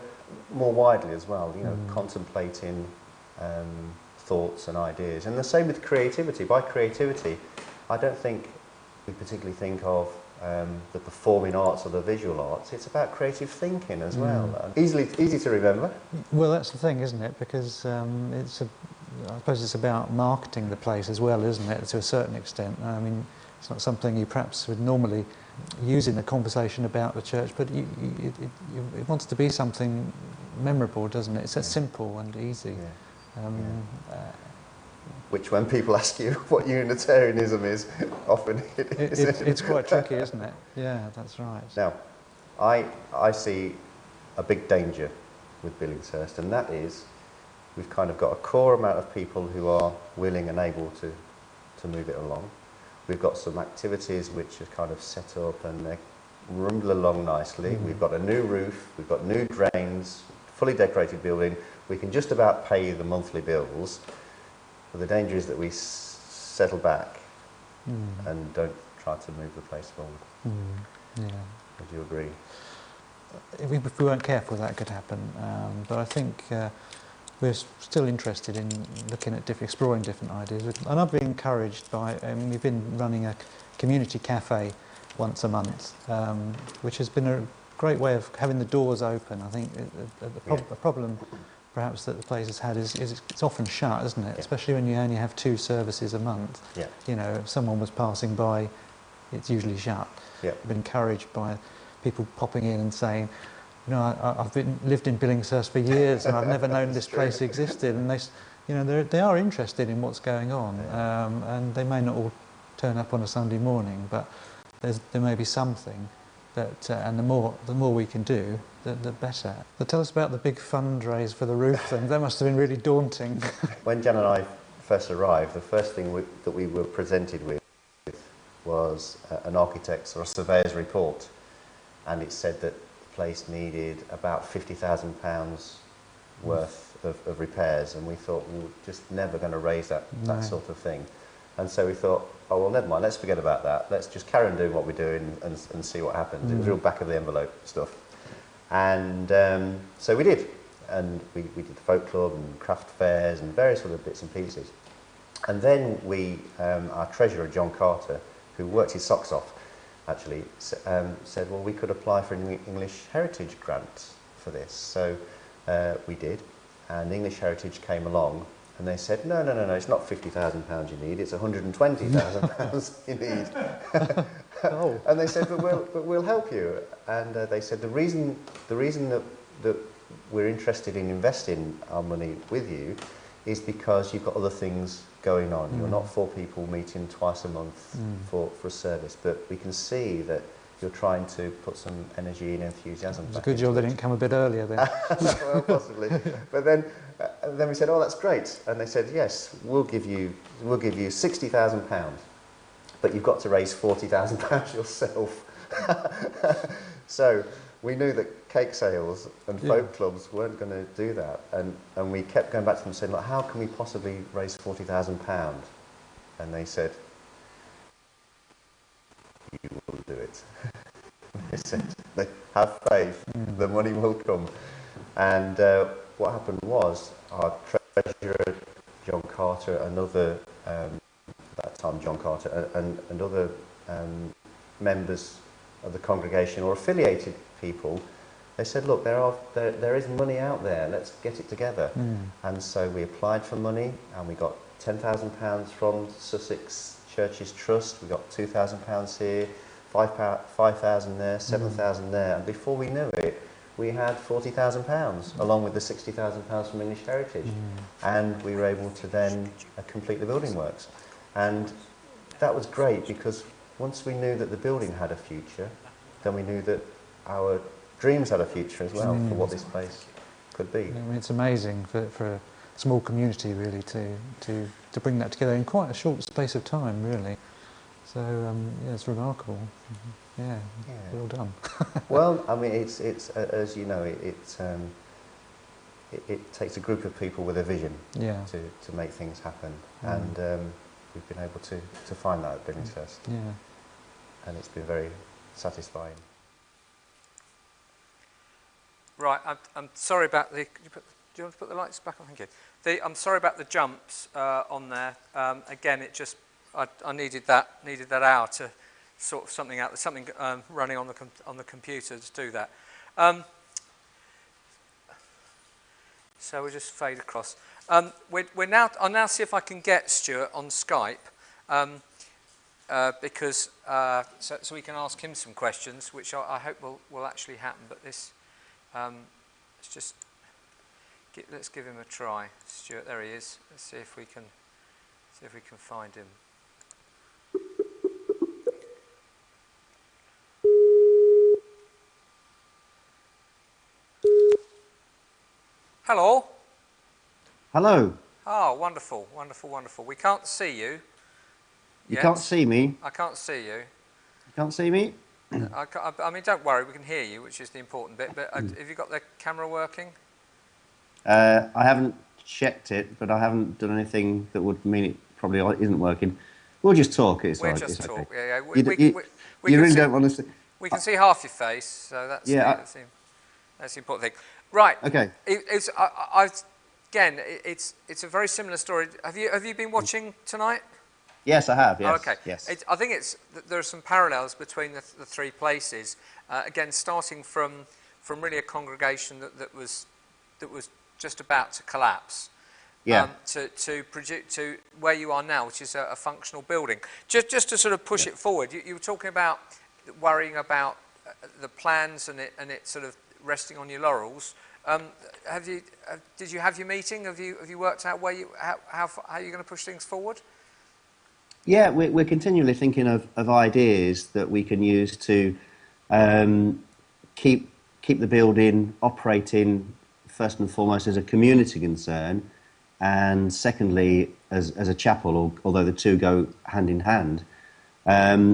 more widely as well. You know, contemplating thoughts and ideas. And the same with creativity. By creativity, I don't think we particularly think of the performing arts or the visual arts. It's about creative thinking as well. Easy to remember. Well, that's the thing, isn't it? Because I suppose it's about marketing the place as well, isn't it, to a certain extent. I mean, it's not something you perhaps would normally use in a conversation about the church, but it wants to be something memorable, doesn't it? It's that simple and easy. Which, when people ask you what Unitarianism is, often it's quite tricky, isn't it? Yeah, that's right. Now, I see a big danger with Billingshurst, and that is we've kind of got a core amount of people who are willing and able to move it along. We've got some activities which are kind of set up and they rumble along nicely. We've got a new roof, we've got new drains, fully decorated building. We can just about pay the monthly bills. But the danger is that we settle back and don't try to move the place forward. Yeah. Would you agree? If we weren't careful, that could happen. But I think we're still interested in looking at exploring different ideas. And I've been encouraged by, we've been running a community cafe once a month, which has been a great way of having the doors open. I think the problem perhaps that the place has had is it's often shut, isn't it? Especially when you only have 2 services a month. You know, if someone was passing by, it's usually shut. I've been encouraged by people popping in and saying, you know, I've lived in Billingshurst for years and I've never known this place existed, and they are interested in what's going on, and they may not all turn up on a Sunday morning, but there may be something. And the more we can do, the better. So tell us about the big fundraise for the roof thing. That must have been really daunting. When Jan and I first arrived, the first thing that we were presented with was an architect's or a surveyor's report, and it said that the place needed about £50,000 worth of repairs, and we thought we were just never going to raise that sort of thing. And so we thought, oh, well, never mind, let's forget about that. Let's just carry on doing what we're doing and see what happens. It was real back of the envelope stuff. And so we did. And we did the folk club and craft fairs and various other bits and pieces. And then our treasurer, John Carter, who worked his socks off, actually, said, well, we could apply for an English Heritage grant for this. So we did. And English Heritage came along. And they said, no, it's not £50,000 you need, it's £120,000 you need. And they said, but we'll help you. And they said, the reason that we're interested in investing our money with you is because you've got other things going on. You're not 4 people meeting twice a month for a service, but we can see that you're trying to put some energy and enthusiasm back. It's a good job they didn't come a bit earlier then. Well, possibly. But then we said, oh, that's great. And they said, yes, we'll give you £60,000, but you've got to raise £40,000 yourself. So we knew that cake sales and folk clubs weren't going to do that. And we kept going back to them saying, like, how can we possibly raise £40,000? And they said, you will do it. They said, have faith, the money will come. And what happened was our treasurer, John Carter, and other, that time John Carter, and other members of the congregation or affiliated people, they said, look, there is money out there, let's get it together. And so we applied for money, and we got £10,000 from Sussex Churches Trust, we got £2,000 here, 5,000 there, 7,000 there, and before we knew it, we had £40,000 along with the £60,000 from English Heritage, and we were able to then complete the building works. And that was great, because once we knew that the building had a future, then we knew that our dreams had a future as well for what this place could be. I mean, it's amazing for a small community really to bring that together in quite a short space of time, really. So yeah, it's remarkable. Yeah, well done. Well, I mean, it's as you know, it takes a group of people with a vision to make things happen, and we've been able to find that at Billingshurst. And it's been very satisfying. Right, I'm sorry about the... Do you want to put the lights back on? Thank you. I'm sorry about the jumps on there. Again, it just I needed that hour to sort something out. There's something running on the computer to do that. So we'll just fade across. I'll now see if I can get Stewart on Skype. Because so we can ask him some questions, which I hope will actually happen. But this, let's give him a try. Stewart, there he is. Let's see if we can find him. Hello. Hello. Oh, wonderful, wonderful, wonderful. We can't see you. You can't see me? I can't see you. You can't see me? I mean, don't worry, we can hear you, which is the important bit, but have you got the camera working? I haven't checked it, but I haven't done anything that would mean it probably isn't working. We'll just talk. It's we'll right. just it's talk, okay. yeah. You really don't want to see... We can see half your face, so that's, yeah, that's the important thing. Right. Okay. Again, it's a very similar story. Have you been watching tonight? Yes, I have. Yes. Oh, okay. Yes. I think there are some parallels between the three places. Again, starting from really a congregation that was just about to collapse. Yeah. To where you are now, which is a functional building. Just to sort of push it forward, you were talking about worrying about the plans and it sort of resting on your laurels. Did you have your meeting? Have you worked out how you're going to push things forward? Yeah, we're continually thinking of ideas that we can use to keep the building operating first and foremost as a community concern, and secondly as a chapel, although the two go hand in hand.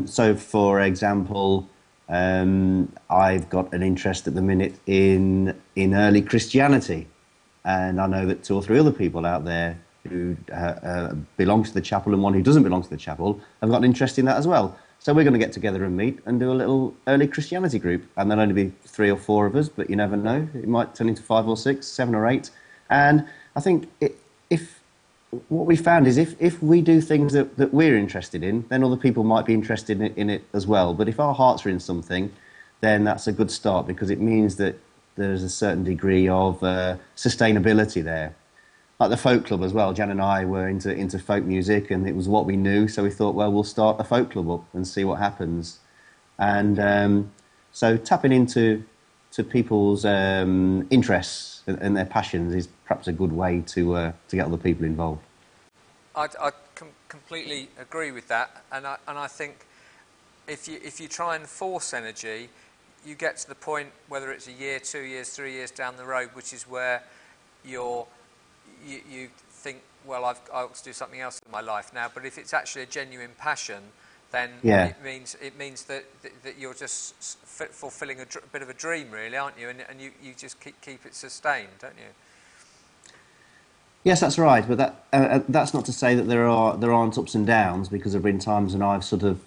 So, for example, I've got an interest at the minute in early Christianity, and I know that 2 or 3 other people out there who belong to the chapel and one who doesn't belong to the chapel have got an interest in that as well. So we're going to get together and meet and do a little early Christianity group, and there'll only be 3 or 4 of us, but you never know. It might turn into 5 or 6, 7 or 8. And I think what we found is if we do things that we're interested in, then other people might be interested in it as well. But if our hearts are in something, then that's a good start, because it means that there's a certain degree of sustainability there. Like the folk club as well. Jan and I were into folk music, and it was what we knew, so we thought, well, we'll start a folk club up and see what happens. And so tapping into people's interests and their passions is perhaps a good way to get other people involved. I completely agree with that, and I think if you try and force energy, you get to the point, whether it's a year, 2 years, 3 years down the road, which is where you think, well, I've got to do something else in my life now. But if it's actually a genuine passion, then it means that you're just fulfilling a bit of a dream, really, aren't you? And you just keep it sustained, don't you? Yes, that's right. But that's not to say that there aren't ups and downs, because there have been times when I've sort of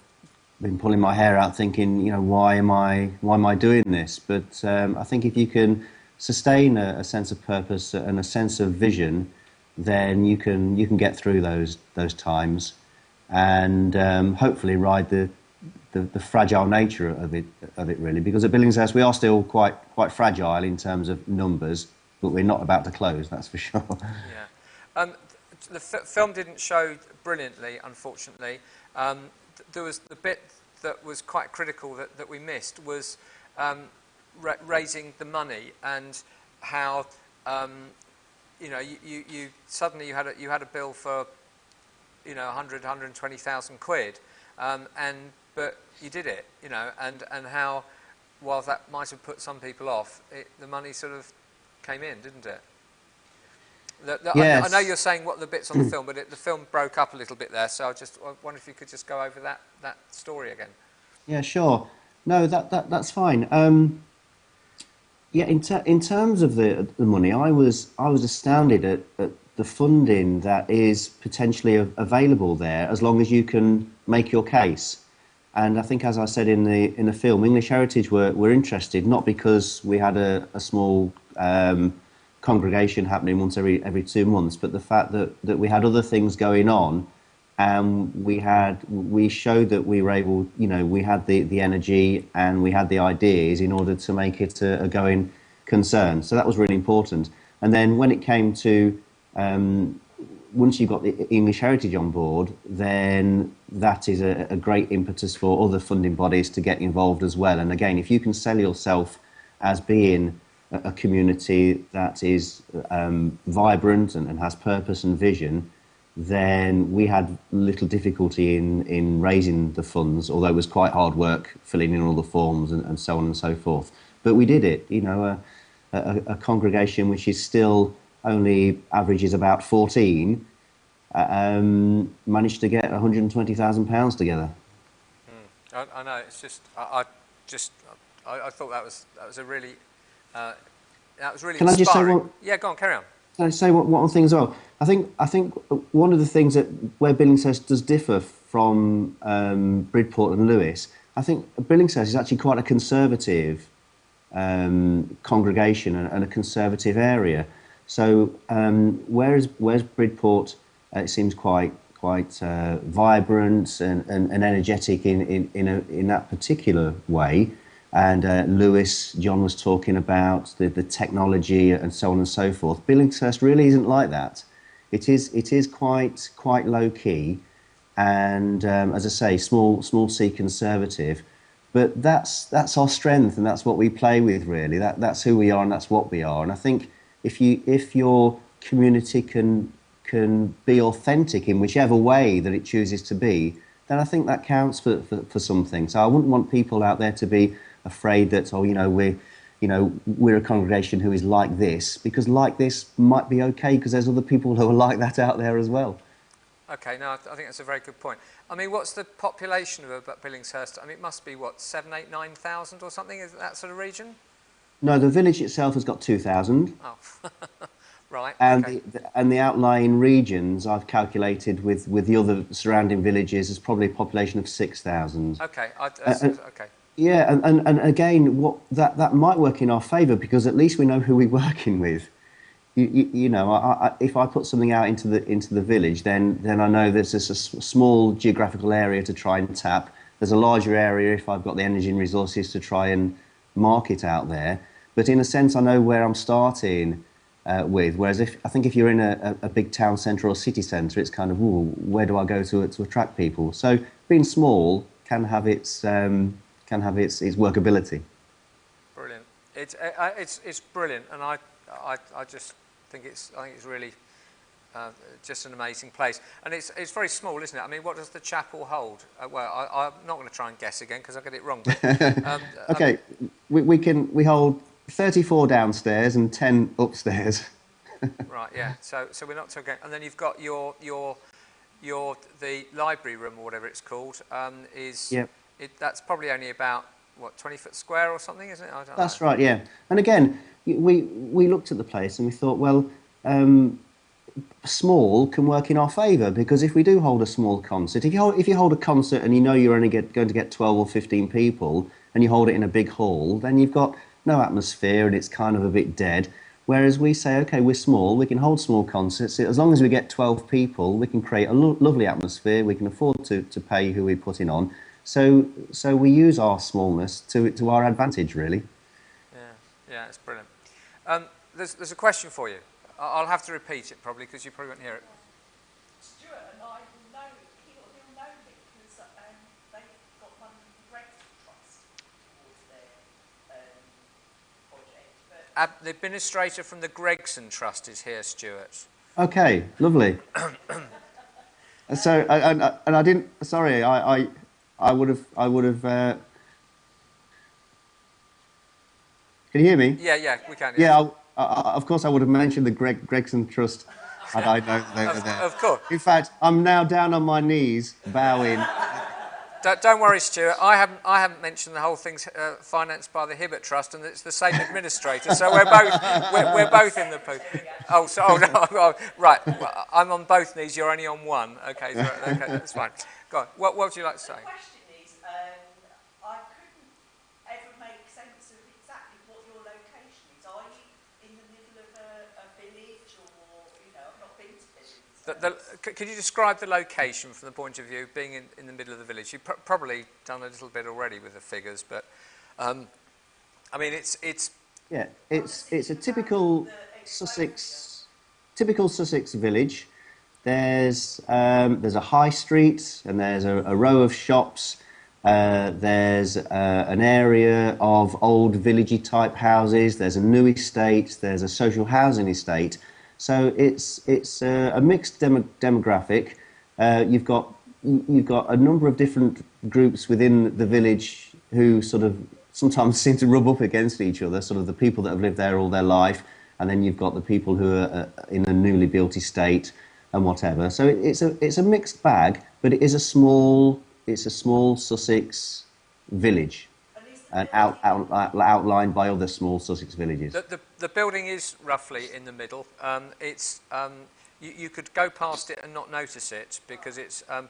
been pulling my hair out, thinking, why am I doing this? But I think if you can sustain a sense of purpose and a sense of vision, then you can get through those times, and hopefully ride the fragile nature of it really. Because at Billings House we are still quite fragile in terms of numbers, but we're not about to close, that's for sure. Yeah. The film didn't show brilliantly, unfortunately. There was the bit that was quite critical that we missed was raising the money, and how you suddenly you had a bill for 120,000 quid, but you did it, and how, while that might have put some people off, the money sort of came in, didn't it? Yes. I know you're saying what the bits on the film, but the film broke up a little bit there, so I wonder if you could just go over that story again. Yeah, sure. No, that's fine. Yeah, in terms of the money, I was astounded at the funding that is potentially available there, as long as you can make your case. And I think, as I said in the film, English Heritage were interested, not because we had a small congregation happening once every 2 months, but the fact that we had other things going on, and we showed that we were able, we had the energy and we had the ideas in order to make it a going concern. So that was really important. And then when it came to once you got the English Heritage on board, then that is a great impetus for other funding bodies to get involved as well. And again, if you can sell yourself as being a community that is vibrant and has purpose and vision, then we had little difficulty in raising the funds, although it was quite hard work filling in all the forms and so on and so forth. But we did it. A congregation which is still only averages about 14 managed to get £120,000 together. I know. It's just I thought that was a really Can I just say inspiring. what? Yeah, go on, carry on. Can I say one thing as well? I think one of the things where Billingshurst does differ from Bridport and Lewes, I think Billingshurst is actually quite a conservative congregation and a conservative area. So whereas Bridport it seems quite vibrant and energetic in that particular way, and Lewis, John was talking about the technology and so on and so forth. Billingshurst really isn't like that. It is quite low key, and as I say, small C conservative. But that's our strength, and that's what we play with. Really, that's who we are, and that's what we are. And I think if your community can be authentic in whichever way that it chooses to be, then I think that counts for something. So I wouldn't want people out there to be afraid that we're a congregation who is like this, because like this might be okay because there's other people who are like that out there as well. Okay, no, I think that's a very good point. I mean, what's the population of Billingshurst? I mean, it must be, 7, 8, 9,000 or something? Is it that sort of region? No, the village itself has got 2,000. Oh, right. And okay. the outlying regions I've calculated with the other surrounding villages is probably a population of 6,000. Okay, okay. Yeah, and again, that might work in our favour because at least we know who we're working with. If I put something out into the village, then I know there's just a small geographical area to try and tap. There's a larger area if I've got the energy and resources to try and market out there. But in a sense, I know where I'm starting with. Whereas I think if you're in a big town centre or city centre, it's kind of, where do I go to attract people? So being small can have its workability. Brilliant. It's brilliant, and I just think it's really just an amazing place, and it's very small, isn't it? I mean, what does the chapel hold? Well, I'm not going to try and guess again because I get it wrong. But, okay, we hold 34 downstairs and 10 upstairs. Right. Yeah. So we're not talking. And then you've got the library room or whatever it's called. Yep. That's probably only about 20 foot square or something, isn't it? I don't know. That's right, yeah. And again, we looked at the place and we thought, well, small can work in our favour, because if we do hold a small concert, if you hold a concert and you know you're only going to get 12 or 15 people, and you hold it in a big hall, then you've got no atmosphere and it's kind of a bit dead. Whereas we say, okay, we're small, we can hold small concerts. As long as we get 12 people, we can create a lovely atmosphere. We can afford to pay who we're putting on. So we use our smallness to our advantage, really. Yeah, it's brilliant. There's a question for you. I'll have to repeat it probably because you probably won't hear it. Stewart and I will know, he'll know me because they've got one of the Gregson Trust towards their project. But The administrator from the Gregson Trust is here, Stewart. Okay, lovely. So, and I didn't. Sorry, I would have. Can you hear me? Yeah, we can. Yeah, of course I would have mentioned the Gregson Trust had I known they were there. Of course. In fact, I'm now down on my knees, bowing. Don't worry, Stewart. I haven't mentioned the whole thing's financed by the Hibbert Trust, and it's the same administrator. So we're both in the pool. No, right. Well, I'm on both knees. You're only on one. Okay, that's fine. Go on. What would you like to say? The question is, I couldn't ever make sense of exactly what your location is. Are you in the middle of a Could you describe the location from the point of view, being in the middle of the village? You've probably done a little bit already with the figures, but I mean, it's a typical Sussex village. There's a high street, and there's a row of shops. There's an area of old villagey type houses. There's a new estate. There's a social housing estate. So it's a mixed demographic. You've got a number of different groups within the village who sort of sometimes seem to rub up against each other. Sort of the people that have lived there all their life, and then you've got the people who are in a newly built estate and whatever. So it's a mixed bag, but it is a small Sussex village, and outlined by other small Sussex villages. The building is roughly in the middle. You could go past it and not notice it because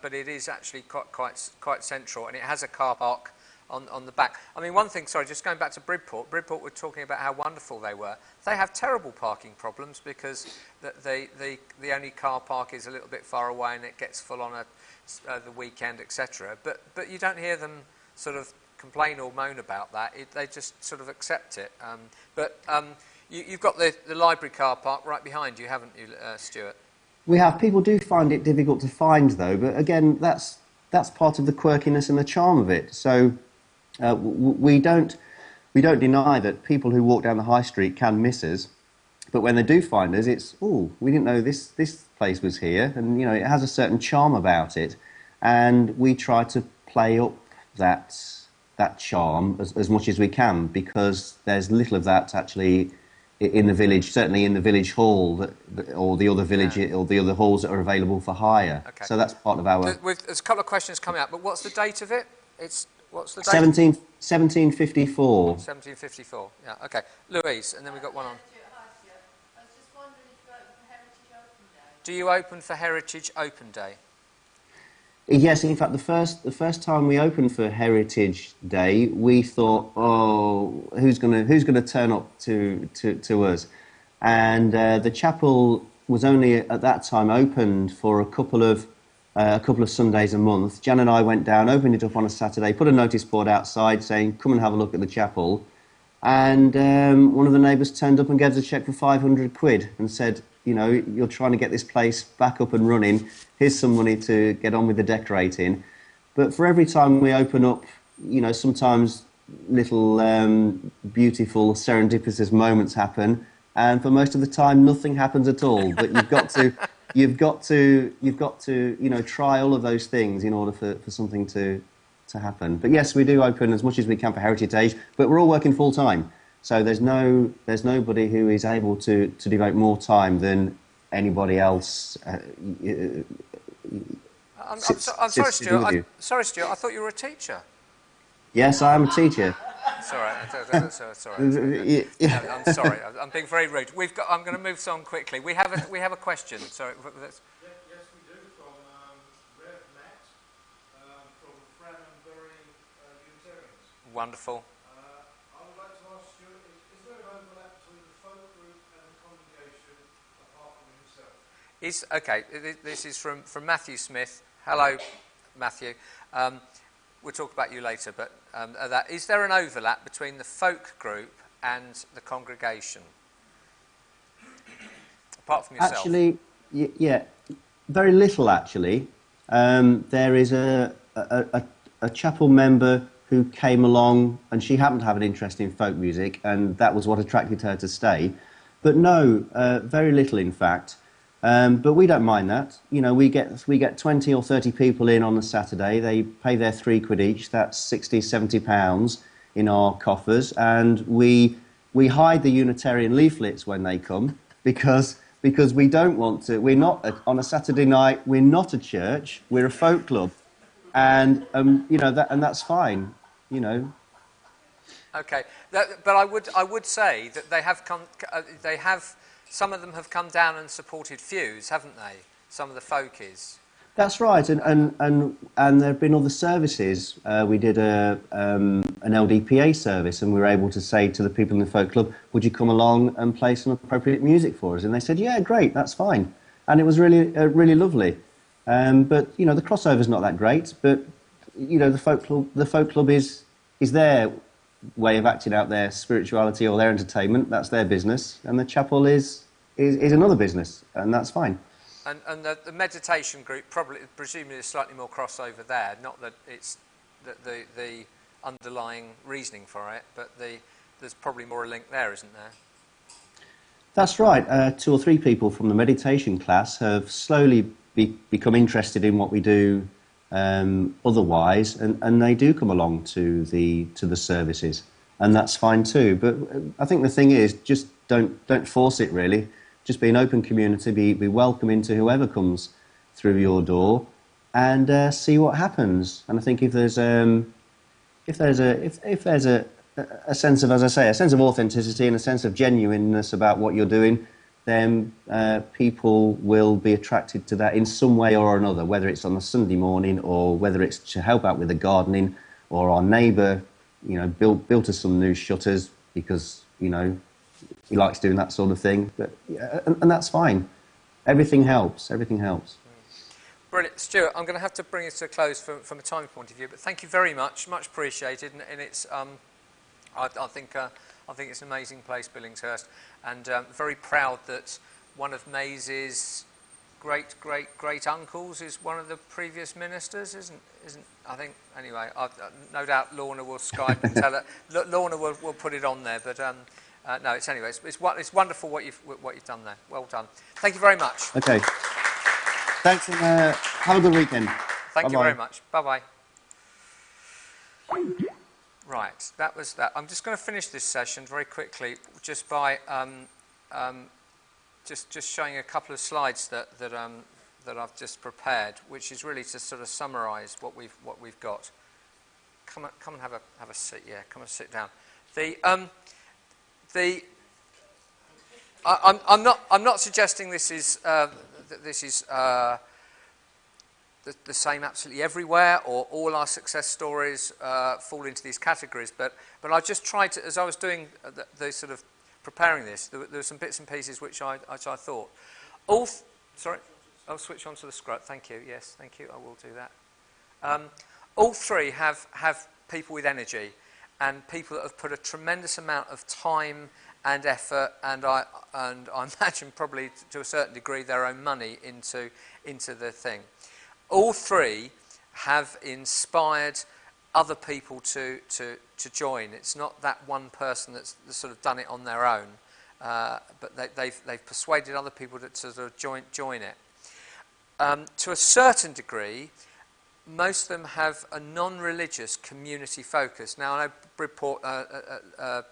but it is actually quite central, and it has a car park on the back. I mean, one thing. Sorry, just going back to Bridport. Bridport were talking about how wonderful they were. They have terrible parking problems because the only car park is a little bit far away, and it gets full on the weekend, etc. But you don't hear them sort of complain or moan about that. They just sort of accept it. You've got the library car park right behind you, haven't you, Stewart? We have. People do find it difficult to find, though. But again, that's part of the quirkiness and the charm of it. So we don't deny that people who walk down the high street can miss us. But when they do find us, it's, oh, we didn't know this place was here. And, you know, it has a certain charm about it. And we try to play up that charm as much as we can, because there's little of that actually in the village, certainly in the village hall or the other village or the other halls that are available for hire. Okay. So that's part of our... There's a couple of questions coming up, but what's the date of it? What's the date? 1754. 1754, yeah, okay. Louise, and then we've got one on. Do you open for Heritage Open Day? Yes, in fact, the first time we opened for Heritage Day, we thought, oh, who's gonna turn up to us? And the chapel was only at that time opened for a couple of Sundays a month. Jan and I went down, opened it up on a Saturday, put a notice board outside saying, "Come and have a look at the chapel." And one of the neighbours turned up and gave us a cheque for 500 quid and said, you know, "You're trying to get this place back up and running. Here's some money to get on with the decorating." But for every time we open up, you know, sometimes little beautiful serendipitous moments happen, and for most of the time nothing happens at all. But you've got to, you know, try all of those things in order for something to happen. But yes, we do open as much as we can for Heritage Days, but we're all working full time. So there's nobody who is able to devote more time than anybody else. I'm sorry, Stuart. Sorry, Stuart. I thought you were a teacher. Yes, I am a teacher. Sorry. Sorry. I'm sorry. I'm being very rude. I'm going to move on quickly. We have a question. Sorry. Yes, we do, from Rev Matt, from Frambury Unitarians. Wonderful. I would like to ask you, is there an overlap between the folk group and the congregation apart from himself? Okay, this is from Matthew Smith. Hello, Matthew. We'll talk about you later, but is there an overlap between the folk group and the congregation? Apart from yourself? Actually, yeah, very little actually. There is a chapel member who came along, and she happened to have an interest in folk music, and that was what attracted her to stay. But no, very little in fact. But we don't mind that. You know, we get 20 or 30 people in on a Saturday. They pay their £3 each. That's £60–70 in our coffers, and we hide the Unitarian leaflets when they come because we don't want to. We're not on a Saturday night. We're not a church. We're a folk club, and you know and that's fine. You know. Okay, but I would say that they have come. Some of them have come down and supported Fuse, haven't they? Some of the folkies. That's right, and there have been other services. We did an LDPA service, and we were able to say to the people in the folk club, "Would you come along and play some appropriate music for us?" And they said, "Yeah, great, that's fine." and it was really lovely. But you know, the crossover's not that great. But you know, the folk club is their way of acting out their spirituality or their entertainment. That's their business, and the chapel is another business, and that's fine. And the meditation group presumably there's slightly more crossover there. Not that it's the underlying reasoning for it, but there's probably more a link there, isn't there? That's right. 2 or 3 people from the meditation class have slowly become interested in what we do otherwise, and they do come along to the services, and that's fine too. But I think the thing is, just don't force it really. Just be an open community, be welcoming to whoever comes through your door, and see what happens. And I think if there's a sense of, as I say, a sense of authenticity and a sense of genuineness about what you're doing, then people will be attracted to that in some way or another, whether it's on a Sunday morning or whether it's to help out with the gardening, or our neighbour, you know, built us some new shutters because, you know, he likes doing that sort of thing. But and that's fine. Everything helps. Everything helps. Brilliant. Stewart, I'm going to have to bring it to a close from a time point of view, but thank you very much. Much appreciated, and it's I think it's an amazing place, Billingshurst, and very proud that one of Mays's great uncles is one of the previous ministers, isn't I think, anyway, no doubt Lorna will Skype and tell her. Lorna will put it on there, but no, it's wonderful what you've done there. Well done. Thank you very much. Okay. Thanks, and have a good weekend. Thank you very much. Bye-bye. Right, that was that. I'm just going to finish this session very quickly, just by just showing a couple of slides that I've just prepared, which is really to sort of summarise what we've got. Come and have a seat. Yeah, come and sit down. I'm not suggesting this is the same absolutely everywhere, or all our success stories fall into these categories. But I just tried to, as I was doing the sort of preparing this, there were some bits and pieces which I thought. Sorry, I'll switch on to the screen. Thank you. Yes, thank you. I will do that. All three have people with energy, and people that have put a tremendous amount of time and effort, and I imagine probably to a certain degree their own money into the thing. All three have inspired other people to join. It's not that one person that's sort of done it on their own, but they've persuaded other people to sort of join it. To a certain degree, most of them have a non-religious community focus. Now, I know Bridport, the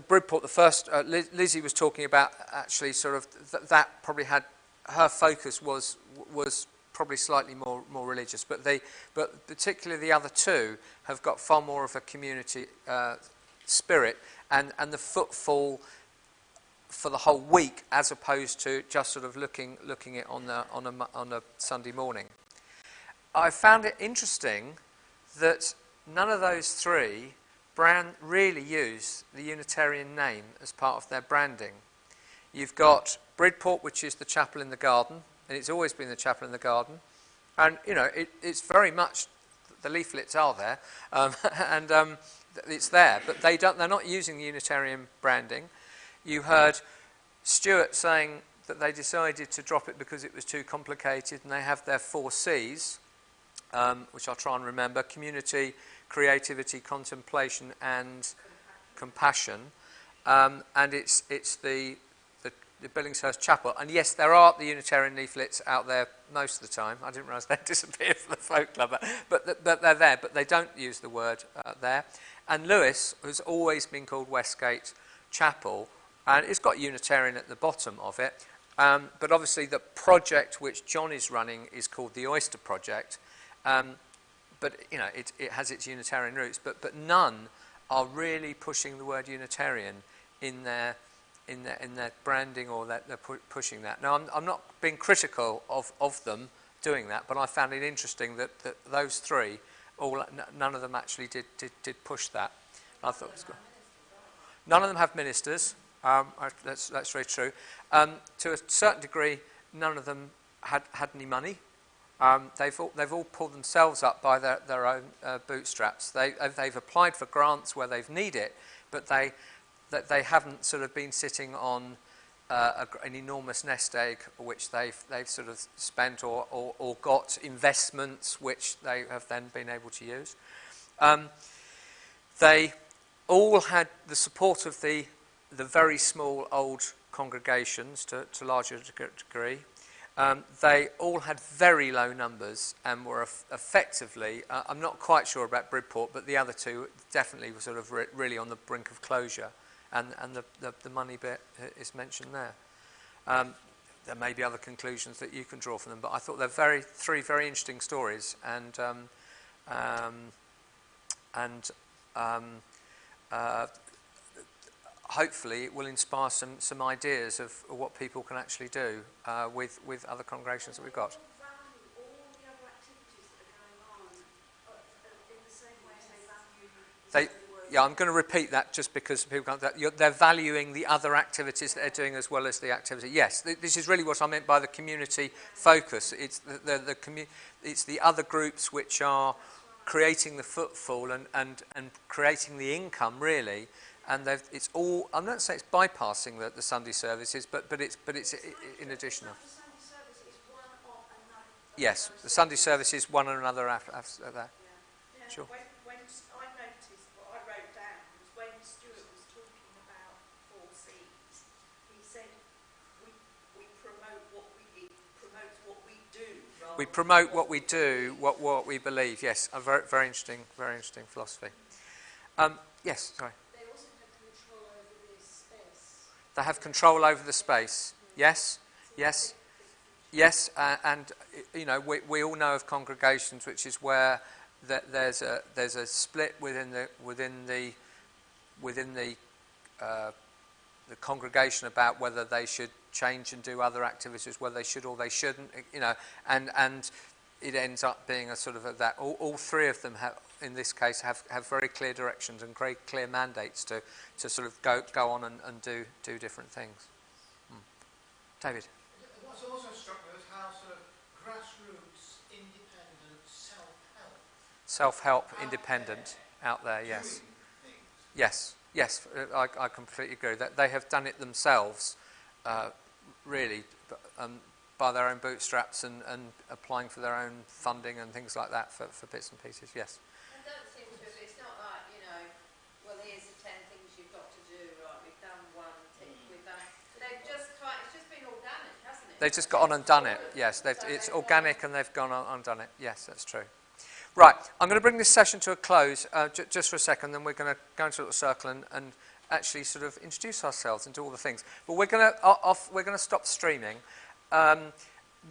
Bridport, the first, Lizzie was talking about actually sort of that probably had, her focus was probably slightly more religious, but particularly the other two have got far more of a community spirit, and the footfall for the whole week, as opposed to just sort of looking it on a Sunday morning. I found it interesting that none of those three really use the Unitarian name as part of their branding. You've got Bridport, which is the chapel in the garden, and it's always been the chapel in the garden, and you know it's very much, the leaflets are there, and it's there, but they're not using the Unitarian branding. You heard Stewart saying that they decided to drop it because it was too complicated, and they have their 4 C's, which I'll try and remember: community, creativity, contemplation, and compassion. And it's the Billingshurst Chapel. And yes, there are the Unitarian leaflets out there most of the time. I didn't realise they'd disappeared from the folk club, but they're there, but they don't use the word there. And Lewis has always been called Westgate Chapel, and it's got Unitarian at the bottom of it. But obviously the project which John is running is called the Oyster Project. But you know, it has its Unitarian roots, but none are really pushing the word Unitarian in their branding, or that they're pushing that. Now, I'm not being critical of them doing that, but I found it interesting that those three, none of them actually did push that. I thought it was good. None of them have ministers. That's very true. To a certain degree, none of them had any money. They've all pulled themselves up by their own bootstraps. They've applied for grants where they've needed it, but they haven't sort of been sitting on an enormous nest egg which they've sort of spent or got investments which they have then been able to use. They all had the support of the very small old congregations to a larger degree. They all had very low numbers and were effectively, I'm not quite sure about Bridport, but the other two definitely were sort of really on the brink of closure, and the money bit is mentioned there. There may be other conclusions that you can draw from them, but I thought they're three very interesting stories, and hopefully it will inspire some ideas of what people can actually do with other congregations that we've got. Yeah, I'm going to repeat that just because people can't. They're valuing the other activities that they're doing as well as the activity. Yes, this is really what I meant by the community focus. It's it's the other groups which are creating the footfall and creating the income really. And it's all. I'm not saying it's bypassing the Sunday services, but it's in addition. Yes, the Sunday service is one or another after that. Yeah. Sure. When I noticed what I wrote down was when Stewart was talking about 4 C's, he said we promote what we do. We promote what we do, what we believe. Yes, a very interesting philosophy. Yes, sorry. They also have control over the space. They have control over the space. Yes, yes. Yes, and you know we all know of congregations which is where there's a split within the congregation about whether they should change and do other activities, whether they should or they shouldn't, you know, and it ends up being a sort of that. All three of them have, in this case, have very clear directions and very clear mandates to sort of go on and do different things. David. What's also struck me was how sort of grassroots, independent, Self-help, independent, out there, yes. Yes, I completely agree. That they have done it themselves, really, by their own bootstraps and applying for their own funding and things like that for bits and pieces, yes. And don't seem to have, it's not like, you know, well, here's the 10 things you've got to do, right, we've done one, tick, we've done. They've just it's just been organic, hasn't it? They've just got on and done it, yes. It's organic and they've gone on and done it, yes, that's true. Right, I'm going to bring this session to a close just for a second, then we're going to go into a little circle and actually sort of introduce ourselves and do all the things. But we're going to stop streaming.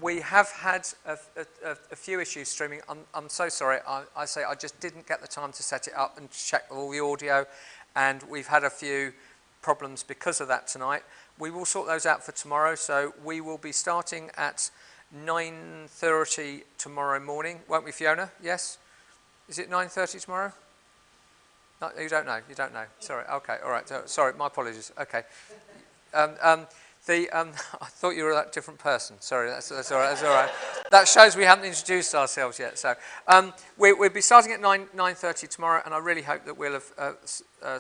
We have had a few issues streaming. I'm so sorry. I say I just didn't get the time to set it up and check all the audio, and we've had a few problems because of that tonight. We will sort those out for tomorrow, so we will be starting at 9:30 tomorrow morning, won't we, Fiona? Yes? Is it 9:30 tomorrow? No, you don't know. Sorry. Okay. All right. Sorry. My apologies. Okay. I thought you were a different person. Sorry. That's all right. That's all right. That shows we haven't introduced ourselves yet. So we'll be starting at 9:30 tomorrow, and I really hope that we'll have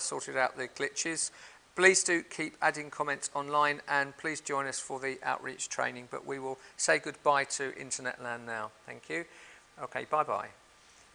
sorted out the glitches. Please do keep adding comments online, and please join us for the outreach training. But we will say goodbye to Internet Land now. Thank you. Okay, bye-bye.